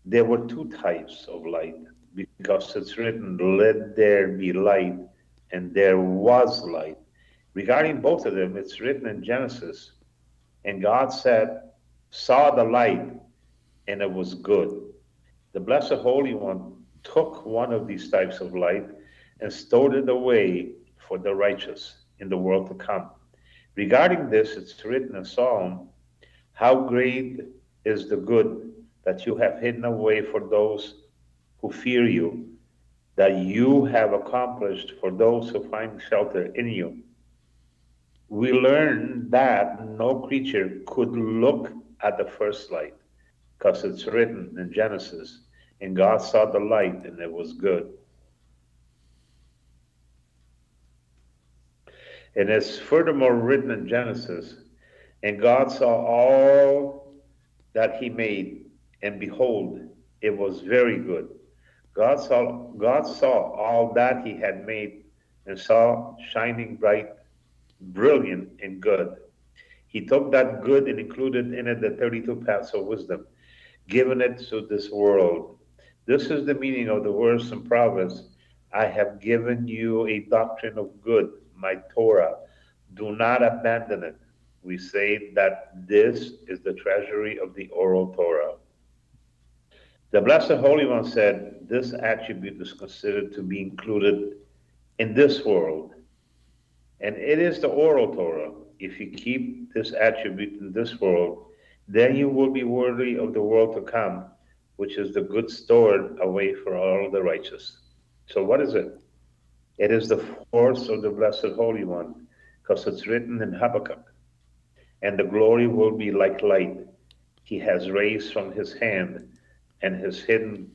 Speaker 2: there were two types of light, because it's written, let there be light, and there was light. Regarding both of them, it's written in Genesis, and God saw the light, and it was good. The Blessed Holy One took one of these types of light and stored it away for the righteous in the world to come. Regarding this, it's written in Psalm, how great is the good that you have hidden away for those who fear you, that you have accomplished for those who find shelter in you. We learn that no creature could look at the first light, because it's written in Genesis, and God saw the light, and it was good. And it's furthermore written in Genesis, and God saw all that he made, and behold, it was very good. God saw all that he had made, and saw shining bright, brilliant, and good. He took that good and included in it the 32 paths of wisdom, given it to this world. This is the meaning of the verse in Proverbs, I have given you a doctrine of good, my Torah. Do not abandon it. We say that this is the treasury of the oral Torah. The Blessed Holy One said this attribute is considered to be included in this world, and it is the oral Torah. If you keep this attribute in this world, then you will be worthy of the world to come, which is the good stored away for all the righteous. So what is it? It is the force of the Blessed Holy One, because it's written in Habakkuk, and the glory will be like light. He has raised from his hand, and his hidden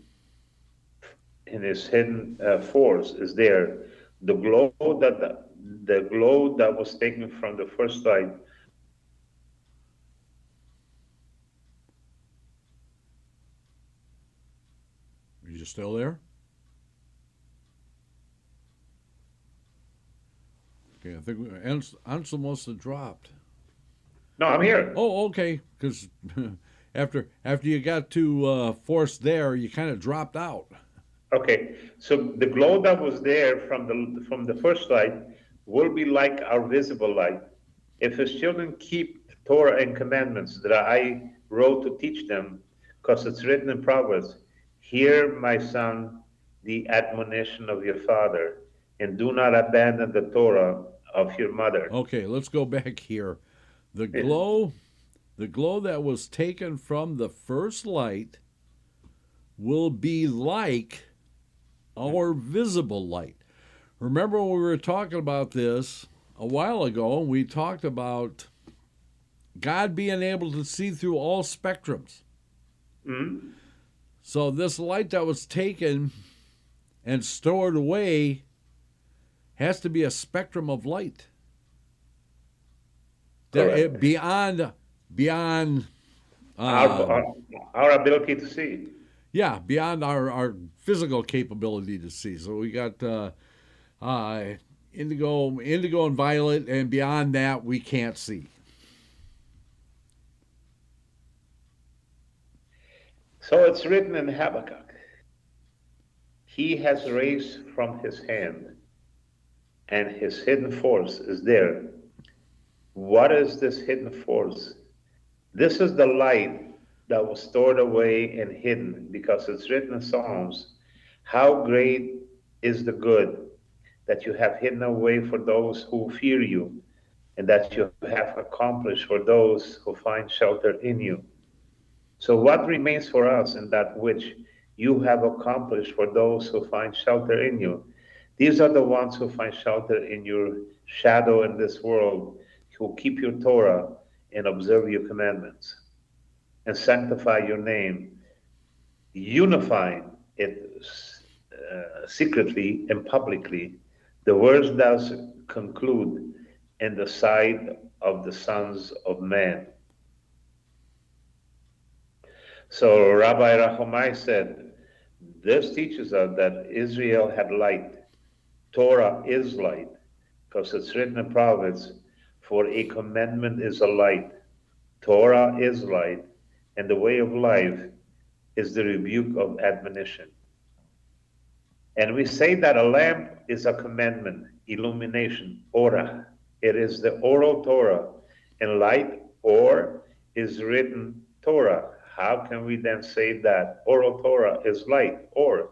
Speaker 2: force is there. The glow that was taken from the first light.
Speaker 1: Are you still there? Okay, I think Ancel must have dropped.
Speaker 2: No, I'm here.
Speaker 1: Oh, okay. Because after you got to force there, you kind of dropped out.
Speaker 2: Okay, so the glow that was there from the first light will be like our visible light. If his children keep the Torah and commandments that I wrote to teach them, because it's written in Proverbs, hear, my son, the admonition of your father, and do not abandon the Torah of your mother.
Speaker 1: Okay, let's go back here. The glow that was taken from the first light will be like our visible light. Remember when we were talking about this, a while ago, we talked about God being able to see through all spectrums.
Speaker 2: Hmm?
Speaker 1: So this light that was taken and stored away has to be a spectrum of light.
Speaker 2: Correct.
Speaker 1: Beyond
Speaker 2: Our, our ability to see.
Speaker 1: beyond our physical capability to see. So we got indigo and violet, and beyond that we can't see.
Speaker 2: So it's written in Habakkuk, he has raised from his hand, and his hidden force is there. What is this hidden force? This is the light that was stored away and hidden, because it's written in Psalms, how great is the good that you have hidden away for those who fear you, and that you have accomplished for those who find shelter in you. So, what remains for us in that which you have accomplished for those who find shelter in you? These are the ones who find shelter in your shadow in this world, who keep your Torah and observe your commandments and sanctify your name, unifying it secretly and publicly. The words thus conclude in the sight of the sons of man. So Rabbi Rachomai said, this teaches us that Israel had light. Torah is light, because it's written in Proverbs, for a commandment is a light. Torah is light, and the way of life is the rebuke of admonition. And we say that a lamp is a commandment, illumination, ora. It is the oral Torah, and light, or, is written Torah. How can we then say that oral Torah is light, or?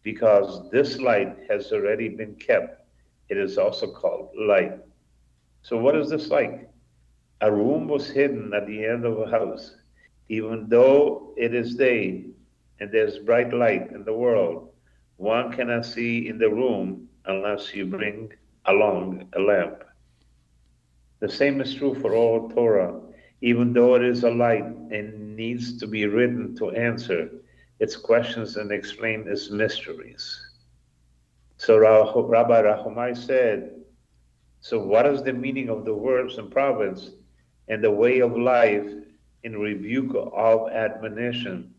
Speaker 2: Because this light has already been kept. It is also called light. So what is this like? A room was hidden at the end of a house. Even though it is day and there's bright light in the world, one cannot see in the room unless you bring along a lamp. The same is true for all Torah. Even though it is a light and needs to be written to answer its questions and explain its mysteries. So Rabbi Rachomai said, so what is the meaning of the words in Proverbs and the way of life in rebuke of admonition?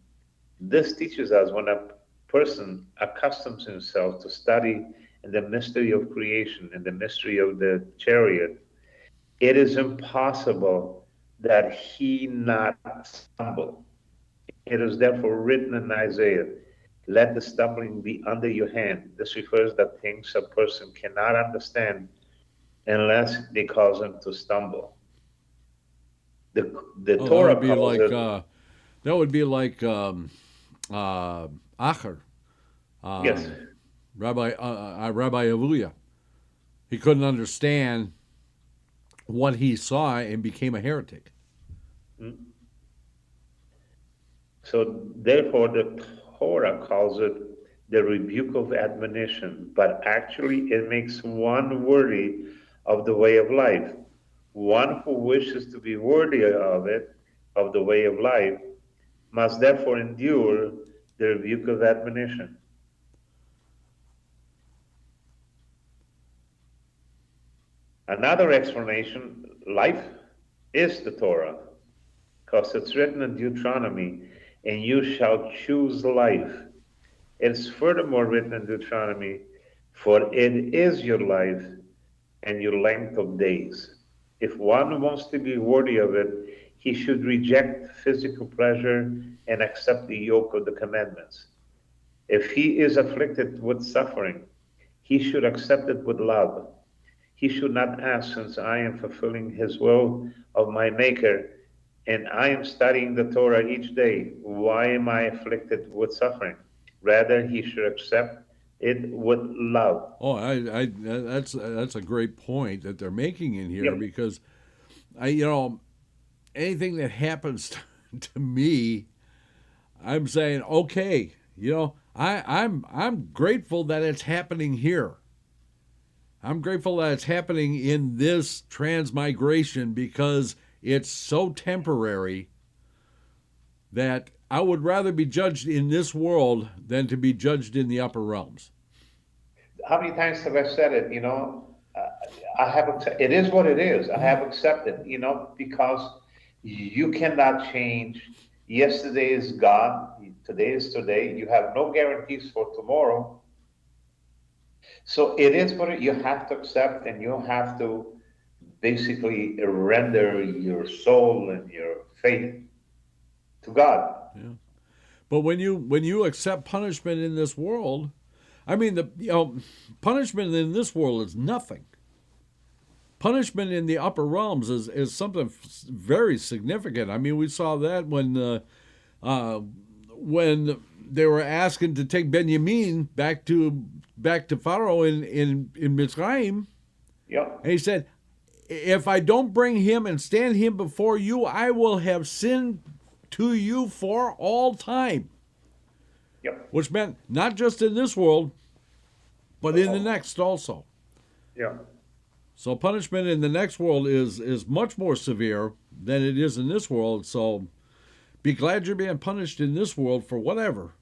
Speaker 2: This teaches us when a person accustoms himself to study in the mystery of creation and the mystery of the chariot, it is impossible that he not stumble. It is therefore written in Isaiah, let the stumbling be under your hand. This refers that things a person cannot understand unless they cause him to stumble. The Torah calls it.
Speaker 1: That would be like Acher,
Speaker 2: Yes.
Speaker 1: Rabbi Avuya. He couldn't understand what he saw and became a heretic.
Speaker 2: So therefore, the Torah calls it the rebuke of admonition, but actually it makes one worthy of the way of life. One who wishes to be worthy of it, of the way of life, must therefore endure the rebuke of admonition. Another explanation, life is the Torah, because it's written in Deuteronomy, and you shall choose life. It's furthermore written in Deuteronomy, for it is your life and your length of days. If one wants to be worthy of it, he should reject physical pleasure and accept the yoke of the commandments. If he is afflicted with suffering, he should accept it with love. He should not ask, since I am fulfilling his will of my Maker, and I am studying the Torah each day, why am I afflicted with suffering? Rather, he should accept it with love.
Speaker 1: Oh, that's a great point that they're making in here,
Speaker 2: Yep.
Speaker 1: because anything that happens to me, I'm saying, okay, I'm grateful that it's happening here. I'm grateful that it's happening in this transmigration because it's so temporary that I would rather be judged in this world than to be judged in the upper realms.
Speaker 2: How many times have I said it? I have. It is what it is. I have accepted. Because you cannot change. Yesterday is gone. Today is today. You have no guarantees for tomorrow. So it is what you have to accept, and you have to basically render your soul and your faith to God.
Speaker 1: Yeah. But when you accept punishment in this world, I mean punishment in this world is nothing. Punishment in the upper realms is something very significant. I mean, we saw that when they were asking to take Benjamin back to Pharaoh in Mitzrayim.
Speaker 2: Yeah.
Speaker 1: And he said, if I don't bring him and stand him before you, I will have sinned to you for all time.
Speaker 2: Yep.
Speaker 1: Which meant not just in this world, but in the next also.
Speaker 2: Yeah.
Speaker 1: So punishment in the next world is much more severe than it is in this world. So be glad you're being punished in this world for whatever.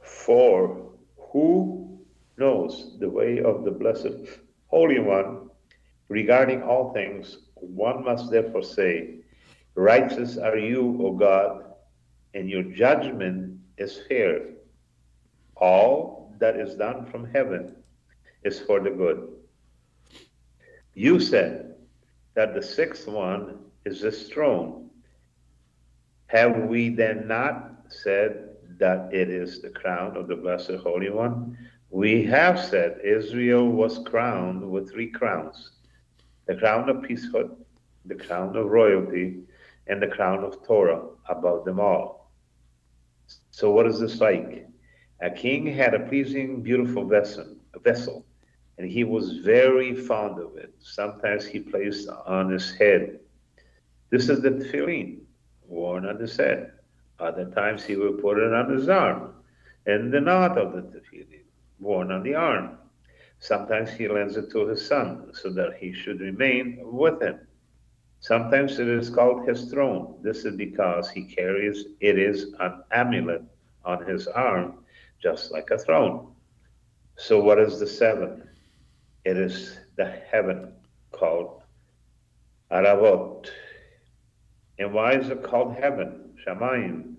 Speaker 2: For who knows the way of the Blessed Holy One regarding all things, one must therefore say, righteous are you, O God, and your judgment is fair. All that is done from heaven is for the good. You said that the sixth one is this throne. Have we then not said that it is the crown of the Blessed Holy One? We have said Israel was crowned with 3 crowns: the crown of priesthood, the crown of royalty, and the crown of Torah above them all. So what is this like? A king had a pleasing, beautiful vessel, and he was very fond of it. Sometimes he placed on his head. This is the tefillin, worn on his head. Other times he would put it on his arm, and the knot of the tefillin, worn on the arm. Sometimes he lends it to his son, so that he should remain with him. Sometimes it is called his throne. This is because it is an amulet on his arm, just like a throne. So what is the 7th? It is the heaven called Aravot. And why is it called heaven, Shamayim?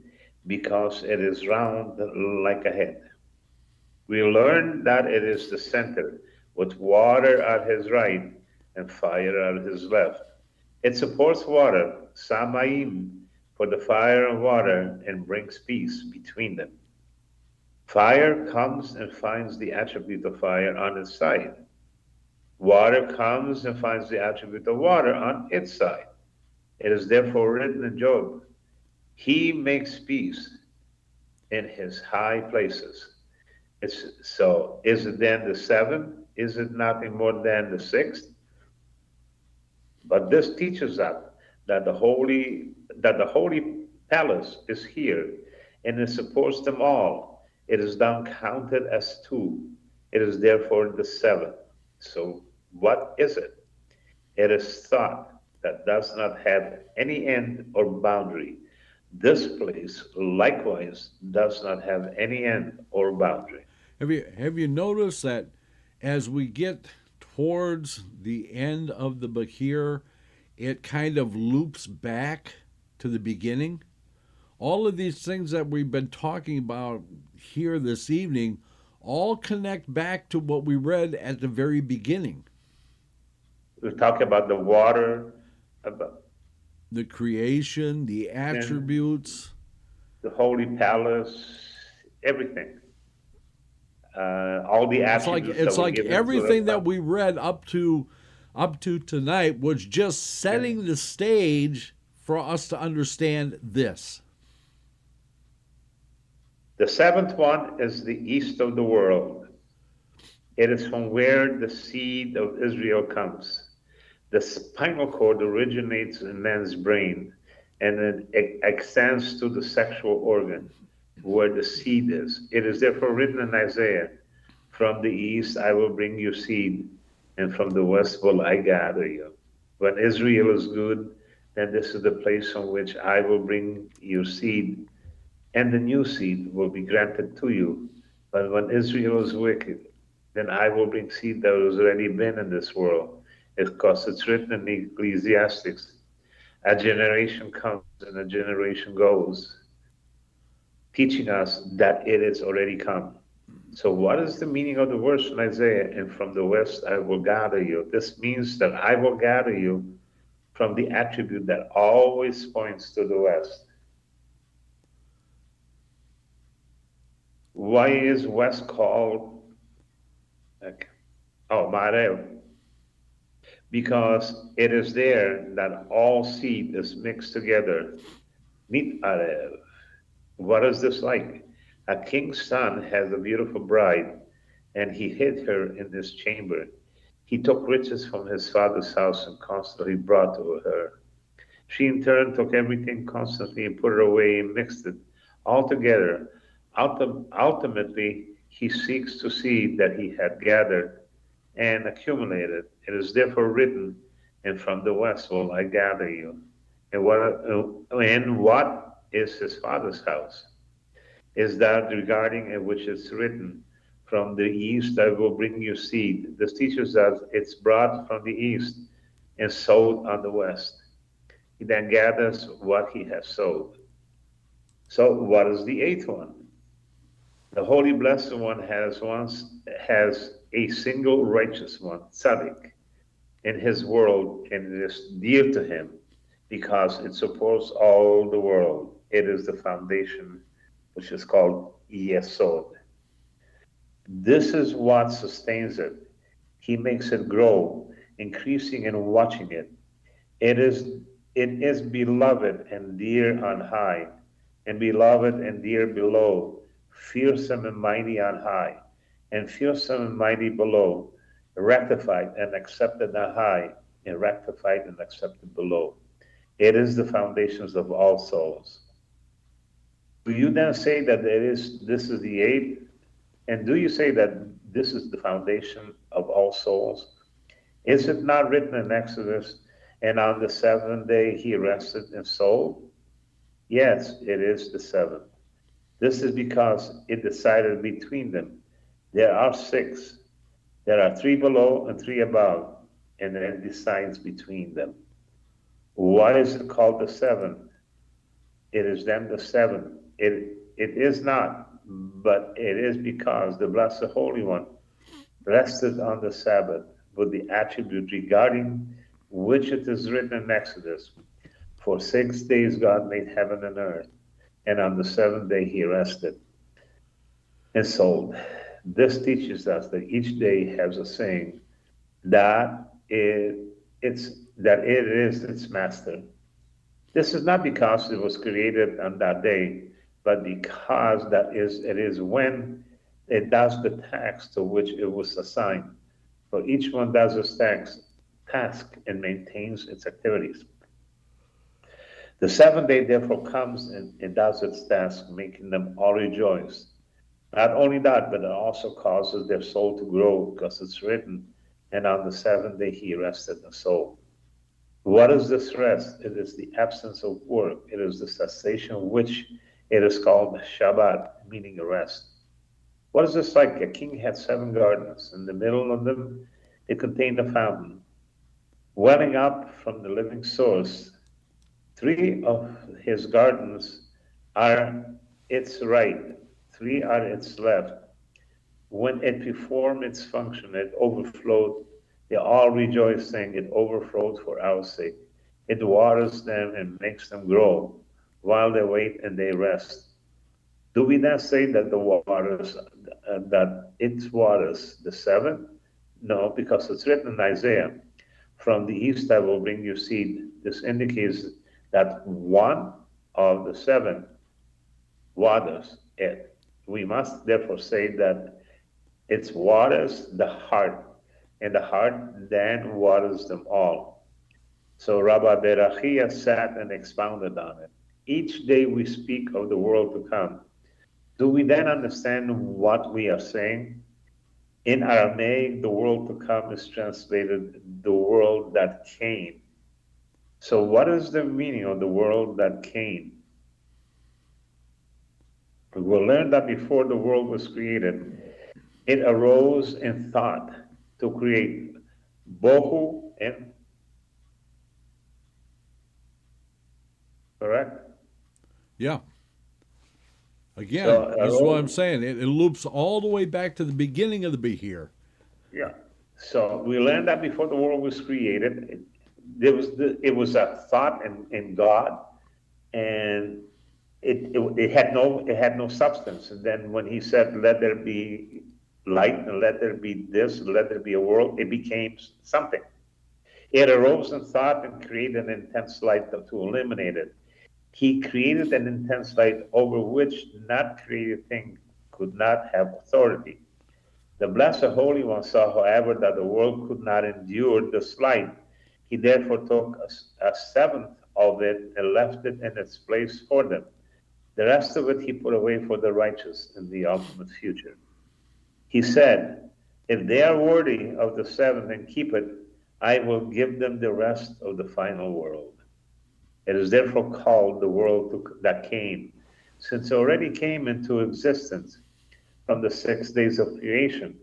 Speaker 2: Because it is round like a head. We learn that it is the center, with water at his right and fire at his left. It supports water, Samayim, for the fire and water, and brings peace between them. Fire comes and finds the attribute of fire on its side. Water comes and finds the attribute of water on its side. It is therefore written in Job, he makes peace in his high places. So is it then the 7th? Is it nothing more than the 6th? But this teaches us that the holy palace is here, and it supports them all. It is down counted as 2. It is therefore the 7th. So what is it? It is thought that does not have any end or boundary. This place likewise does not have any end or boundary.
Speaker 1: Have you noticed that as we get towards the end of the Bahir, it kind of loops back to the beginning? All of these things that we've been talking about here this evening all connect back to what we read at the very beginning.
Speaker 2: We talk about the water, about
Speaker 1: the creation, the attributes,
Speaker 2: the holy palace, everything. All the attributes.
Speaker 1: It's like everything that we read up to tonight was just setting the stage for us to understand this.
Speaker 2: The 7th one is the east of the world. It is from where the seed of Israel comes. The spinal cord originates in man's brain, and it extends to the sexual organ. where the seed is. It is therefore written in Isaiah, from the east I will bring you seed, and from the west will I gather you. When Israel is good, then this is the place from which I will bring your seed, and the new seed will be granted to you. But when Israel is wicked, then I will bring seed that has already been in this world. Because it's written in Ecclesiastes, a generation comes and a generation goes, teaching us that it is already come. So, what is the meaning of the verse in Isaiah? And from the west I will gather you. This means that I will gather you from the attribute that always points to the west. Why is west called Marel? Because it is there that all seed is mixed together. Meet Aryel. What is this like? A king's son has a beautiful bride, and he hid her in his chamber. He took riches from his father's house and constantly brought to her. She in turn took everything constantly and put it away and mixed it all together. Ultimately, he seeks to see that he had gathered and accumulated. It is therefore written, and from the west will I gather you. And what is his father's house? Is that regarding which is written, from the east I will bring you seed. This teaches us it's brought from the east and sowed on the west. He then gathers what he has sowed. So what is the eighth one? The Holy Blessed One has a single righteous one, tzaddik, in his world, and it is dear to him because it supports all the world. It is the foundation, which is called Yesod. This is what sustains it. He makes it grow, increasing and watching it. It is beloved and dear on high, and beloved and dear below, fearsome and mighty on high, and fearsome and mighty below, rectified and accepted on high, and rectified and accepted below. It is the foundations of all souls. Do you then say that this is the eighth? And do you say that this is the foundation of all souls? Is it not written in Exodus, and on the seventh day he rested and sold? Yes, it is the seventh. This is because it decided between them. There are six. There are three below and three above, and then it decides between them. Why is it called the seventh? It is then the seventh. It is not, but it is because the Blessed Holy One rested on the Sabbath with the attribute regarding which it is written in Exodus, for 6 days God made heaven and earth, and on the seventh day he rested and sold. This teaches us that each day has a saying that it is its master. This is not because it was created on that day, but because it is when it does the task to which it was assigned. For each one does its task and maintains its activities. The seventh day therefore comes and it does its task, making them all rejoice. Not only that, but it also causes their soul to grow, because it's written, and on the seventh day he rested the soul. What is this rest? It is the absence of work. It is the cessation which it is called Shabbat, meaning a rest. What is this like? A king had 7 gardens. In the middle of them, it contained a fountain, welling up from the living source. 3 of his gardens are its right, 3 are its left. When it performed its function, it overflowed. They all rejoice, saying, it overflowed for our sake. It waters them and makes them grow, while they wait and they rest. Do we then say that that its waters, the 7? No, because it's written in Isaiah, from the east I will bring you seed. This indicates that one of the 7 waters it. We must therefore say that its waters the heart, and the heart then waters them all. So Rabbi Berachia sat and expounded on it. Each day we speak of the world to come. Do we then understand what we are saying? In Aramaic, the world to come is translated the world that came. So, what is the meaning of the world that came? We will learn that before the world was created, it arose in thought to create bohu and correct.
Speaker 1: Yeah. Again,
Speaker 2: So
Speaker 1: this is what I'm
Speaker 2: arose,
Speaker 1: saying. It loops all the way back to the beginning of the Bahir.
Speaker 2: yeah. So we learned that before the world was created, it was a thought in God, and it had no substance. And then when He said, "Let there be light," and "Let there be this," and "Let there be a world," it became something. It arose in thought and created an intense light to illuminate it. He created an intense light over which not created thing could not have authority. The Blessed Holy One saw, however, that the world could not endure this light. He therefore took a seventh of it and left it in its place for them. The rest of it he put away for the righteous in the ultimate future. He said, "If they are worthy of the seventh and keep it, I will give them the rest of the final world." It is therefore called the world that came, since it already came into existence from the 6 days of creation.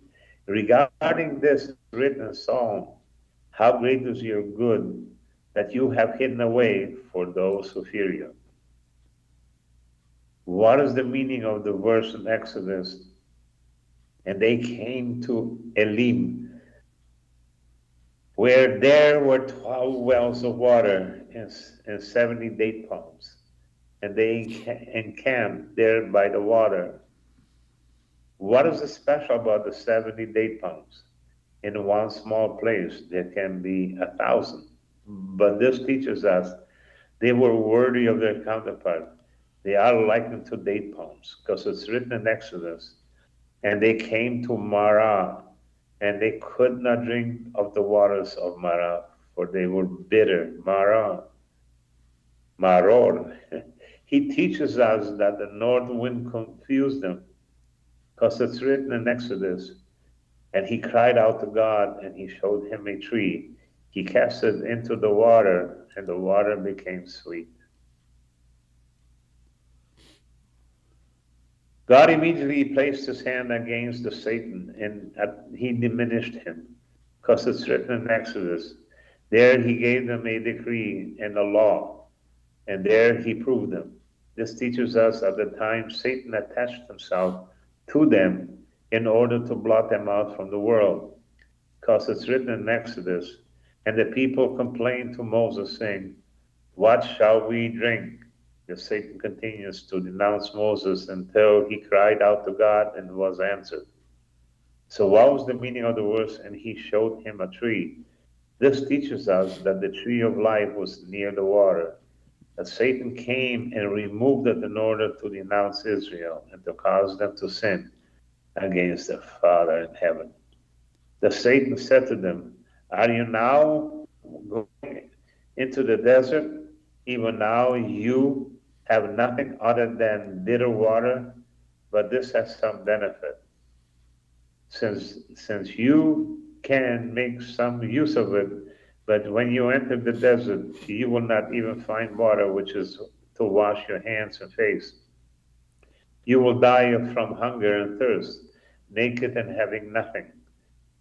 Speaker 2: Regarding this written in Psalm, "How great is your good that you have hidden away for those who fear you." What is the meaning of the verse in Exodus? And they came to Elim, where there were 12 wells of water and 70 date palms, and they encamped there by the water. What is special about the 70 date palms? In one small place, there can be 1,000. But this teaches us they were worthy of their counterpart. They are likened to date palms, because it's written in Exodus. And they came to Marah, and they could not drink of the waters of Marah, for they were bitter. Marah, Maror. He teaches us that the north wind confused them, because it's written in Exodus. And he cried out to God, and he showed him a tree. He cast it into the water, and the water became sweet. God immediately placed his hand against the Satan, and he diminished him, because it's written in Exodus. There he gave them a decree and a law, and there he proved them. This teaches us at the time Satan attached himself to them in order to blot them out from the world, because it's written in Exodus. And the people complained to Moses, saying, "What shall we drink?" The Satan continues to denounce Moses until he cried out to God and was answered. So what was the meaning of the verse, "And he showed him a tree"? This teaches us that the tree of life was near the water, that Satan came and removed it in order to denounce Israel and to cause them to sin against their Father in heaven. The Satan said to them, "Are you now going into the desert? Even now you have nothing other than bitter water, but this has some benefit. Since you can make some use of it, but when you enter the desert, you will not even find water, which is to wash your hands and face. You will die from hunger and thirst, naked and having nothing."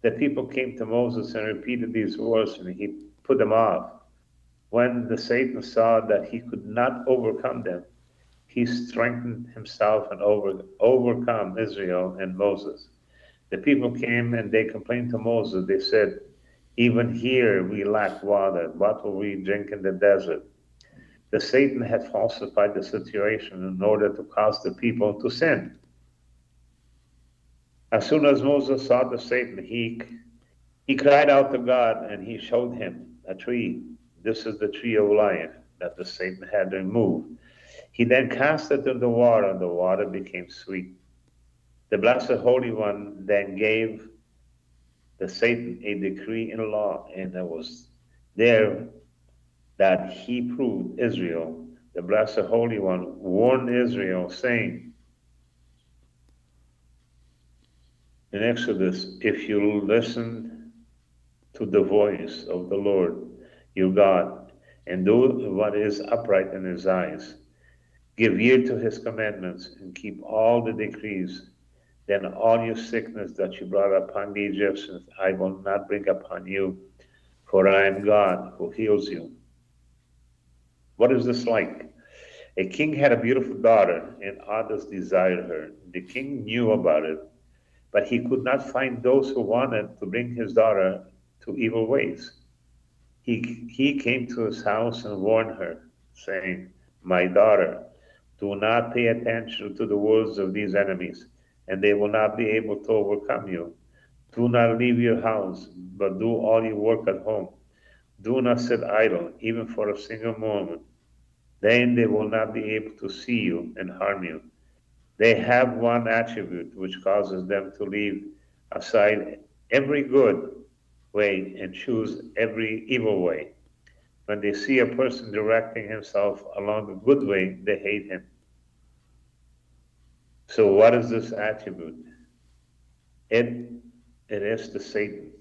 Speaker 2: The people came to Moses and repeated these words, and he put them off. When the Satan saw that he could not overcome them, he strengthened himself and overcome Israel and Moses. The people came and they complained to Moses. They said, "Even here we lack water. What will we drink in the desert?" The Satan had falsified the situation in order to cause the people to sin. As soon as Moses saw the Satan, he cried out to God, and he showed him a tree. This is the tree of life that the Satan had removed. He then cast it in the water, and the water became sweet. The Blessed Holy One then gave the Satan a decree and law, and it was there that he proved Israel. The Blessed Holy One warned Israel, saying, in Exodus, if you listen to the voice of the Lord your God and do what is upright in his eyes, give ear to his commandments and keep all the decrees, then all your sickness that you brought upon the Egyptians I will not bring upon you, for I am God who heals you. What is this like? A king had a beautiful daughter, and others desired her. The king knew about it, but he could not find those who wanted to bring his daughter to evil ways. He came to his house and warned her, saying, My daughter, do not pay attention to the words of these enemies, and they will not be able to overcome you. Do not leave your house, but do all your work at home. Do not sit idle, even for a single moment. Then they will not be able to see you and harm you. They have one attribute which causes them to leave aside every good way and choose every evil way. When they see a person directing himself along a good way, they hate him. So what is this attribute? It is the Satan.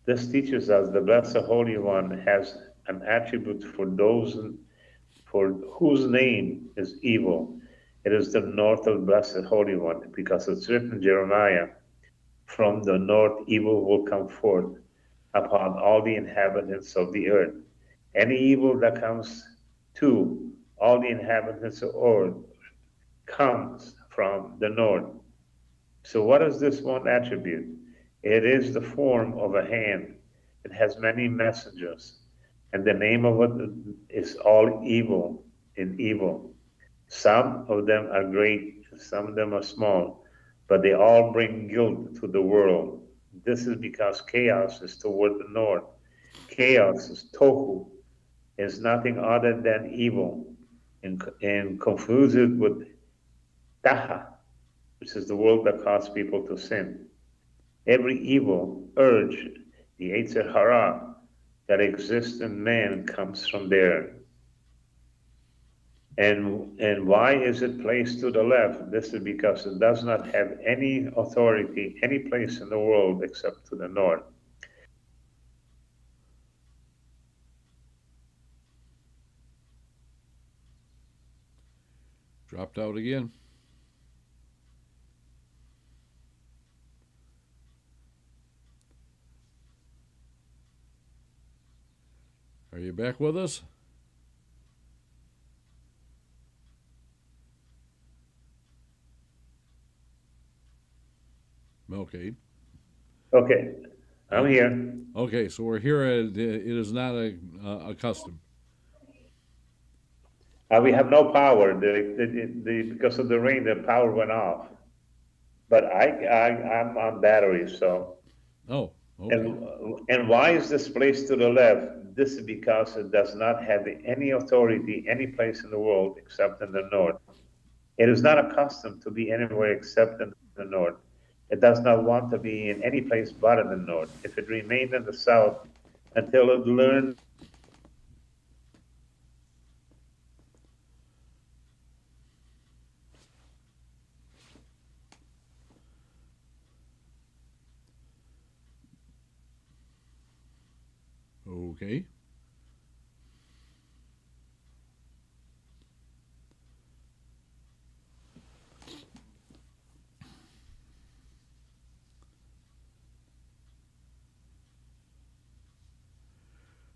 Speaker 2: This teaches us the Blessed Holy One has an attribute for those for whose name is evil. It is the north of the Blessed Holy One, because it's written in Jeremiah, from the north evil will come forth upon all the inhabitants of the earth. Any evil that comes to all the inhabitants of the earth comes from the north. So what is this one attribute? It is the form of a hand. It has many messengers, and the name of it is all evil in evil. Some of them are great, some of them are small, but they all bring guilt to the world. This is because chaos is toward the north. Chaos is tohu, is nothing other than evil, and confuse it with taha, which is the world that causes people to sin. Every evil urge, the Yetzer Hara, that exists in man comes from there. And why is it placed to the left? This is because it does not have any authority, any place in the world except to the north.
Speaker 1: Dropped out again. Are you back with us? Okay.
Speaker 2: Okay, I'm here.
Speaker 1: Okay, so we're here at it is not a custom.
Speaker 2: We have no power. Because of the rain, the power went off. But I'm on battery, so.
Speaker 1: Oh, okay.
Speaker 2: And why is this placed to the left? This is because it does not have any authority any place in the world except in the north. It is not accustomed to be anywhere except in the north. It does not want to be in any place but in the north. If it remained in the south until it learned
Speaker 1: Okay.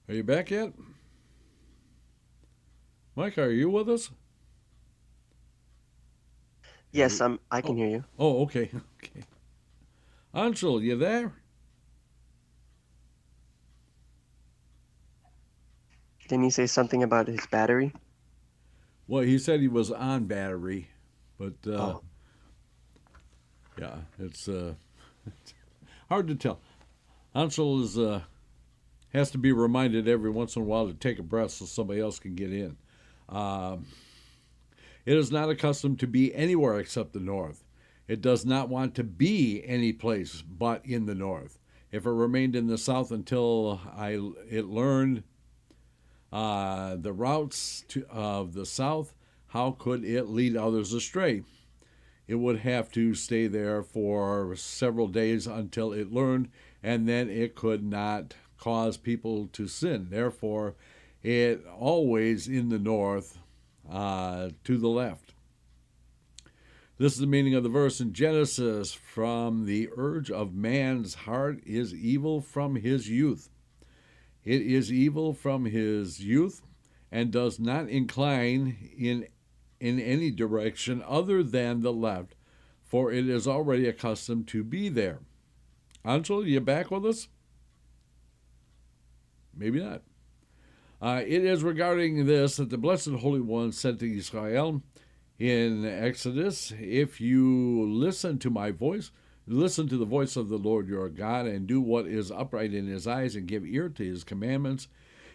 Speaker 1: Are you back yet? Mike, are you with us?
Speaker 3: Yes, I can hear you.
Speaker 1: Oh, okay. Okay. Ancel, you there?
Speaker 3: Didn't he say something about his battery?
Speaker 1: Well, he said he was on battery, but
Speaker 3: Oh.
Speaker 1: yeah, it's hard to tell. Ancel is has to be reminded every once in a while to take a breath so somebody else can get in. It is not accustomed to be anywhere except the north. It does not want to be any place but in the north. If it remained in the south until it learned the routes of the south, how could it lead others astray? it would have to stay there for several days until it learned, and then it could not cause people to sin. Therefore, it always in the north to the left. This is the meaning of the verse in Genesis. From the urge of man's heart is evil from his youth. It is evil from his youth and does not incline in any direction other than the left, for it is already accustomed to be there. Ancel, you back with us? Maybe not. It is regarding this that the Blessed Holy One said to Israel in Exodus, if you listen to my voice, listen to the voice of the Lord your God, and do what is upright in his eyes, and give ear to his commandments,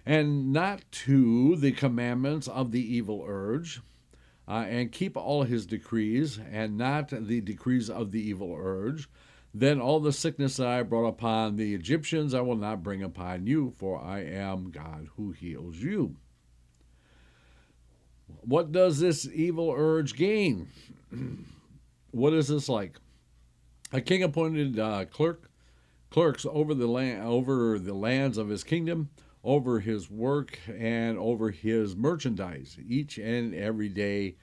Speaker 1: and not to the commandments of the evil urge, and keep all his decrees, and not the decrees of the evil urge, then all the sickness that I brought upon the Egyptians I will not bring upon you, for I am God who heals you. What does this evil urge gain? What is this like? A king appointed clerks over the lands of his kingdom, over his work, and over his merchandise. Each and every day,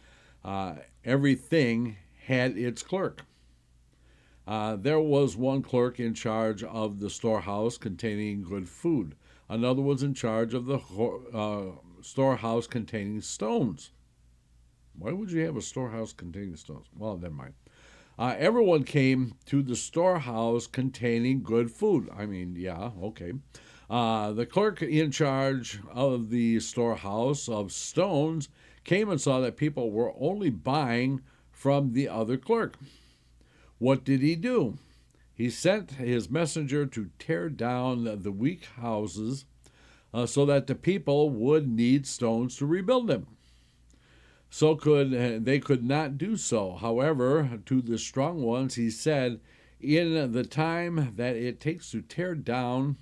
Speaker 1: everything had its clerk. There was one clerk in charge of the storehouse containing good food. Another was in charge of the storehouse containing stones. Why would you have a storehouse containing stones? Well, never mind. Everyone came to the storehouse containing good food. I mean, yeah, okay. The clerk in charge of the storehouse of stones came and saw that people were only buying from the other clerk. What did he do? He sent his messenger to tear down the weak houses so that the people would need stones to rebuild them. They could not do so. However, to the strong ones he said, in the time that it takes to tear down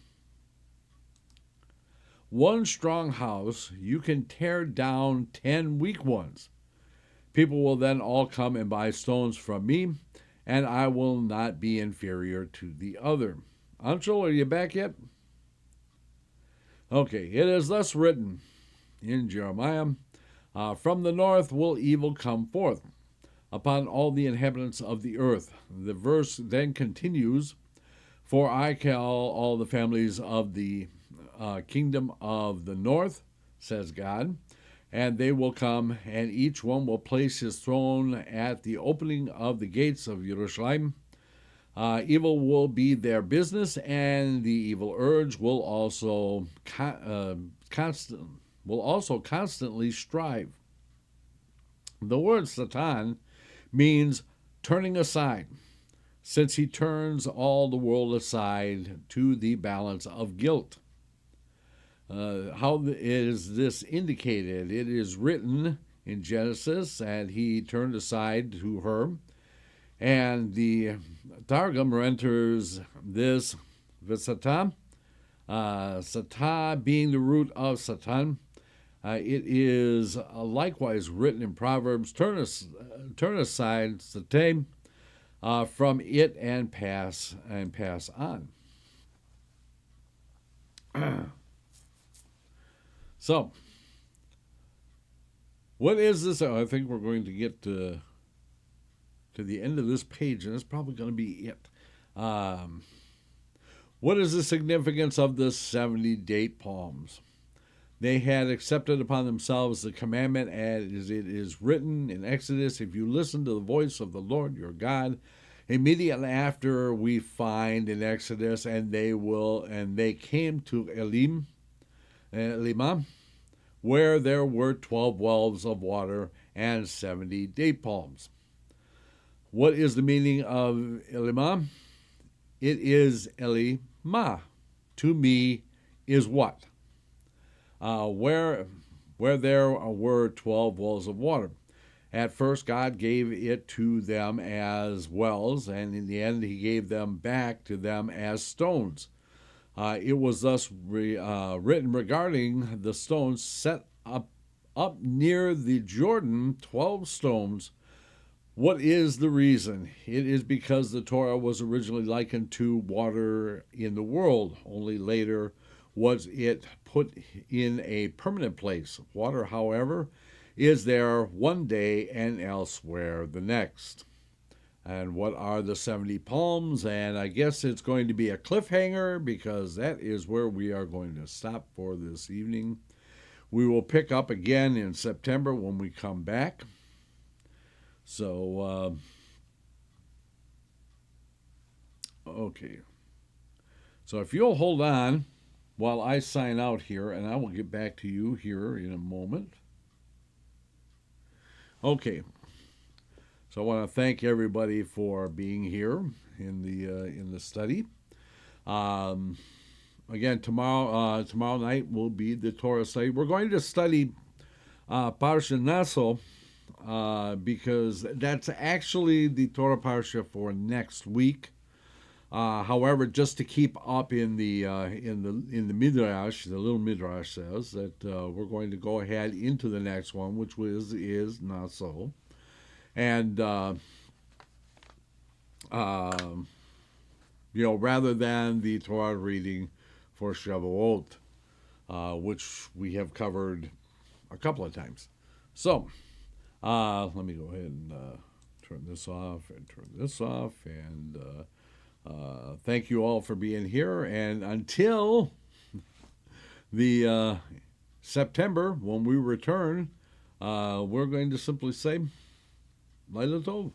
Speaker 1: one strong house, you can tear down 10 weak ones. People will then all come and buy stones from me, and I will not be inferior to the other. Ancel, are you back yet? Okay, it is thus written in Jeremiah, from the north will evil come forth upon all the inhabitants of the earth. The verse then continues, for I call all the families of the kingdom of the north, says God, and they will come, and each one will place his throne at the opening of the gates of Jerusalem. Evil will be their business, and the evil urge will also constantly strive. The word Satan means turning aside, since he turns all the world aside to the balance of guilt. How is this indicated? It is written in Genesis, and he turned aside to her. And the Targum renders this Visata, Sata being the root of Satan. It is likewise written in Proverbs, turn aside, Sate, from it and pass on. So, what is this? I think we're going to get to the end of this page, and that's probably going to be it. What is the significance of the 70 date palms? They had accepted upon themselves the commandment as it is written in Exodus, if you listen to the voice of the Lord your God. Immediately after we find in Exodus, and they came to Elimah, where there were 12 wells of water and 70 date palms. What is the meaning of Elimah? It is Elimah. To me is what? Where there were 12 wells of water. At first, God gave it to them as wells, and in the end, he gave them back to them as stones. It was thus written regarding the stones set up near the Jordan, 12 stones What is the reason? It is because the Torah was originally likened to water in the world, only later was it put in a permanent place. Water, however, is there one day and elsewhere the next. And what are the 70 palms? And I guess it's going to be a cliffhanger because that is where we are going to stop for this evening. We will pick up again in September when we come back. So, okay. So if you'll hold on while I sign out here, and I will get back to you here in a moment. Okay. So I want to thank everybody for being here in the study. Again, tomorrow night will be the Torah study. We're going to study Parsha Ancel because that's actually the Torah Parsha for next week. However, just to keep up in the Midrash, the little Midrash says that we're going to go ahead into the next one, which is Naso. And, rather than the Torah reading for Shavuot, which we have covered a couple of times. So, let me go ahead and turn this off and turn this off. And thank you all for being here. And until the September, when we return, we're going to simply say, Laila Tov.